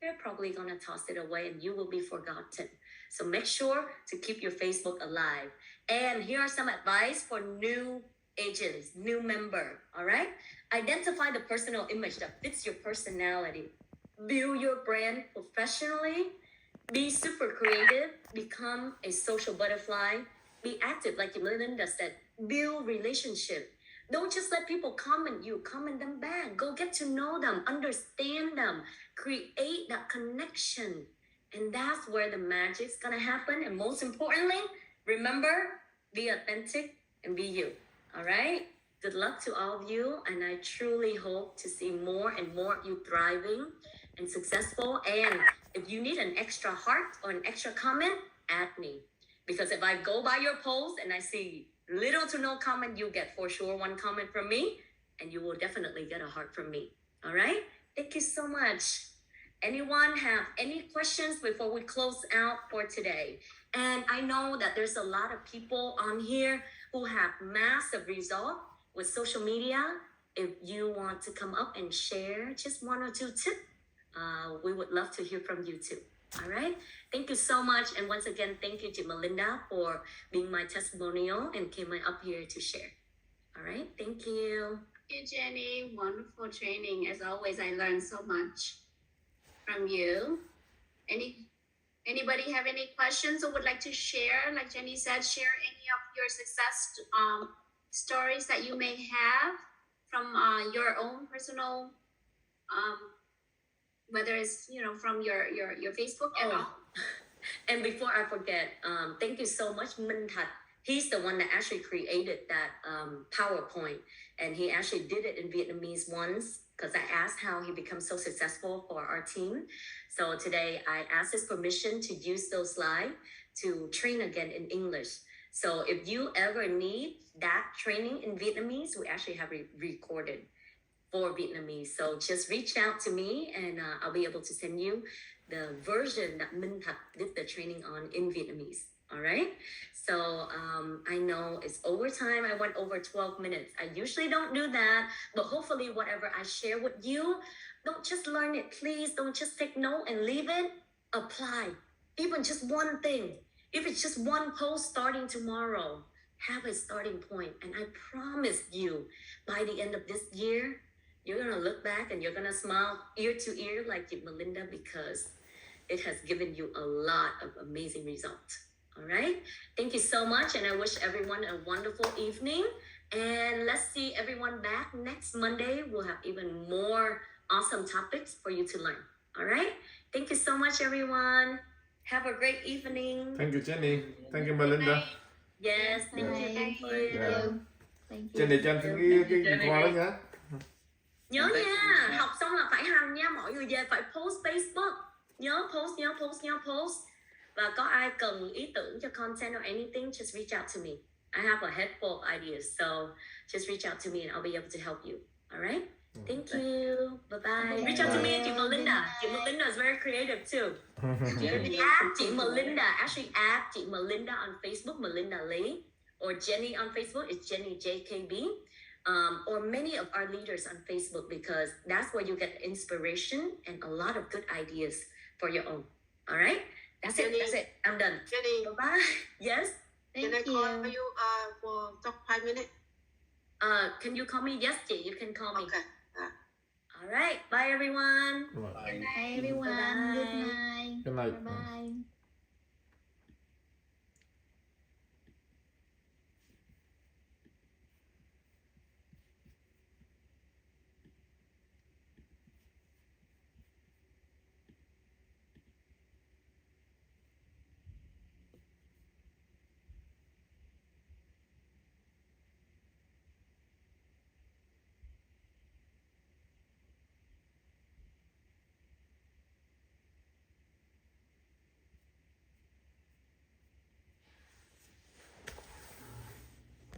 They're probably gonna toss it away and you will be forgotten. So make sure to keep your Facebook alive. And here are some advice for new agents, new member, all right? Identify the personal image that fits your personality. Build your brand professionally. Be super creative. Become a social butterfly. Be active, like Melinda said. Build relationship. Don't just let people comment you, comment them back. Go get to know them, understand them, create that connection. And that's where the magic's gonna happen. And most importantly, remember, be authentic and be you. All right? Good luck to all of you. And I truly hope to see more and more of you thriving and successful. And if you need an extra heart or an extra comment, add me. Because if I go by your post and I see little to no comment, you get for sure one comment from me, and you will definitely get a heart from me. All right? Thank you so much. Anyone have any questions before we close out for today? And I know that there's a lot of people on here who have massive result with social media. If you want to come up and share just one or two tips, we would love to hear from you too. All right. Thank you so much. And once again, thank you to Melinda for being my testimonial and came up here to share. All right. Thank you. Thank you, Jenny. Wonderful training. As always, I learned so much from you. Anybody have any questions or would like to share? Like Jenny said, share any of your success stories that you may have from your own personal whether it's from your Facebook at all. And before I forget, thank you so much, Minh Thật. He's the one that actually created that PowerPoint, and he actually did it in Vietnamese once because I asked how he became so successful for our team. So today I asked his permission to use those slides to train again in English. So if you ever need that training in Vietnamese, we actually have recorded for Vietnamese. So just reach out to me and I'll be able to send you the version that Minh Thật did the training on in Vietnamese. All right. So I know it's overtime. I went over 12 minutes. I usually don't do that, but hopefully whatever I share with you, don't just learn it. Please don't just take note and leave it. Apply. Even just one thing. If it's just one post starting tomorrow, have a starting point. And I promise you, by the end of this year, you're going to look back and you're going to smile ear to ear like Melinda, because it has given you a lot of amazing results. All right. Thank you so much. And I wish everyone a wonderful evening. And let's see everyone back next Monday. We'll have even more awesome topics for you to learn. All right. Thank you so much, everyone. Have a great evening. Thank you, Jenny. Thank you, Melinda. Yes. Thank you. Thank you. Yeah. Thank you. Jenny cho anh cái khoa đó nhá. Nhớ nha, học xong là phải hành nha, mọi người về phải post Facebook. Nhớ post. Và có ai cần ý tưởng cho content or anything, just reach out to me. I have a head full of ideas, so just reach out to me and I'll be able to help you. All right? Thank you. Bye-bye. Okay. Reach out to me and Melinda. Melinda is very creative too. You can add Melinda. Actually, add Melinda on Facebook, Melinda Lee. Or Jenny on Facebook, it's Jenny JKB. Or many of our leaders on Facebook, because that's where you get inspiration and a lot of good ideas for your own. All right? That's Jenny, it. I'm done. Jenny, Bye-bye. Yes? Thank can I you. call you for talk 5 minutes? Can you call me? Yes, Jay, you can call me. Okay. All right. Bye, everyone. Bye everyone. Bye-bye. Good night. Good night. Bye bye.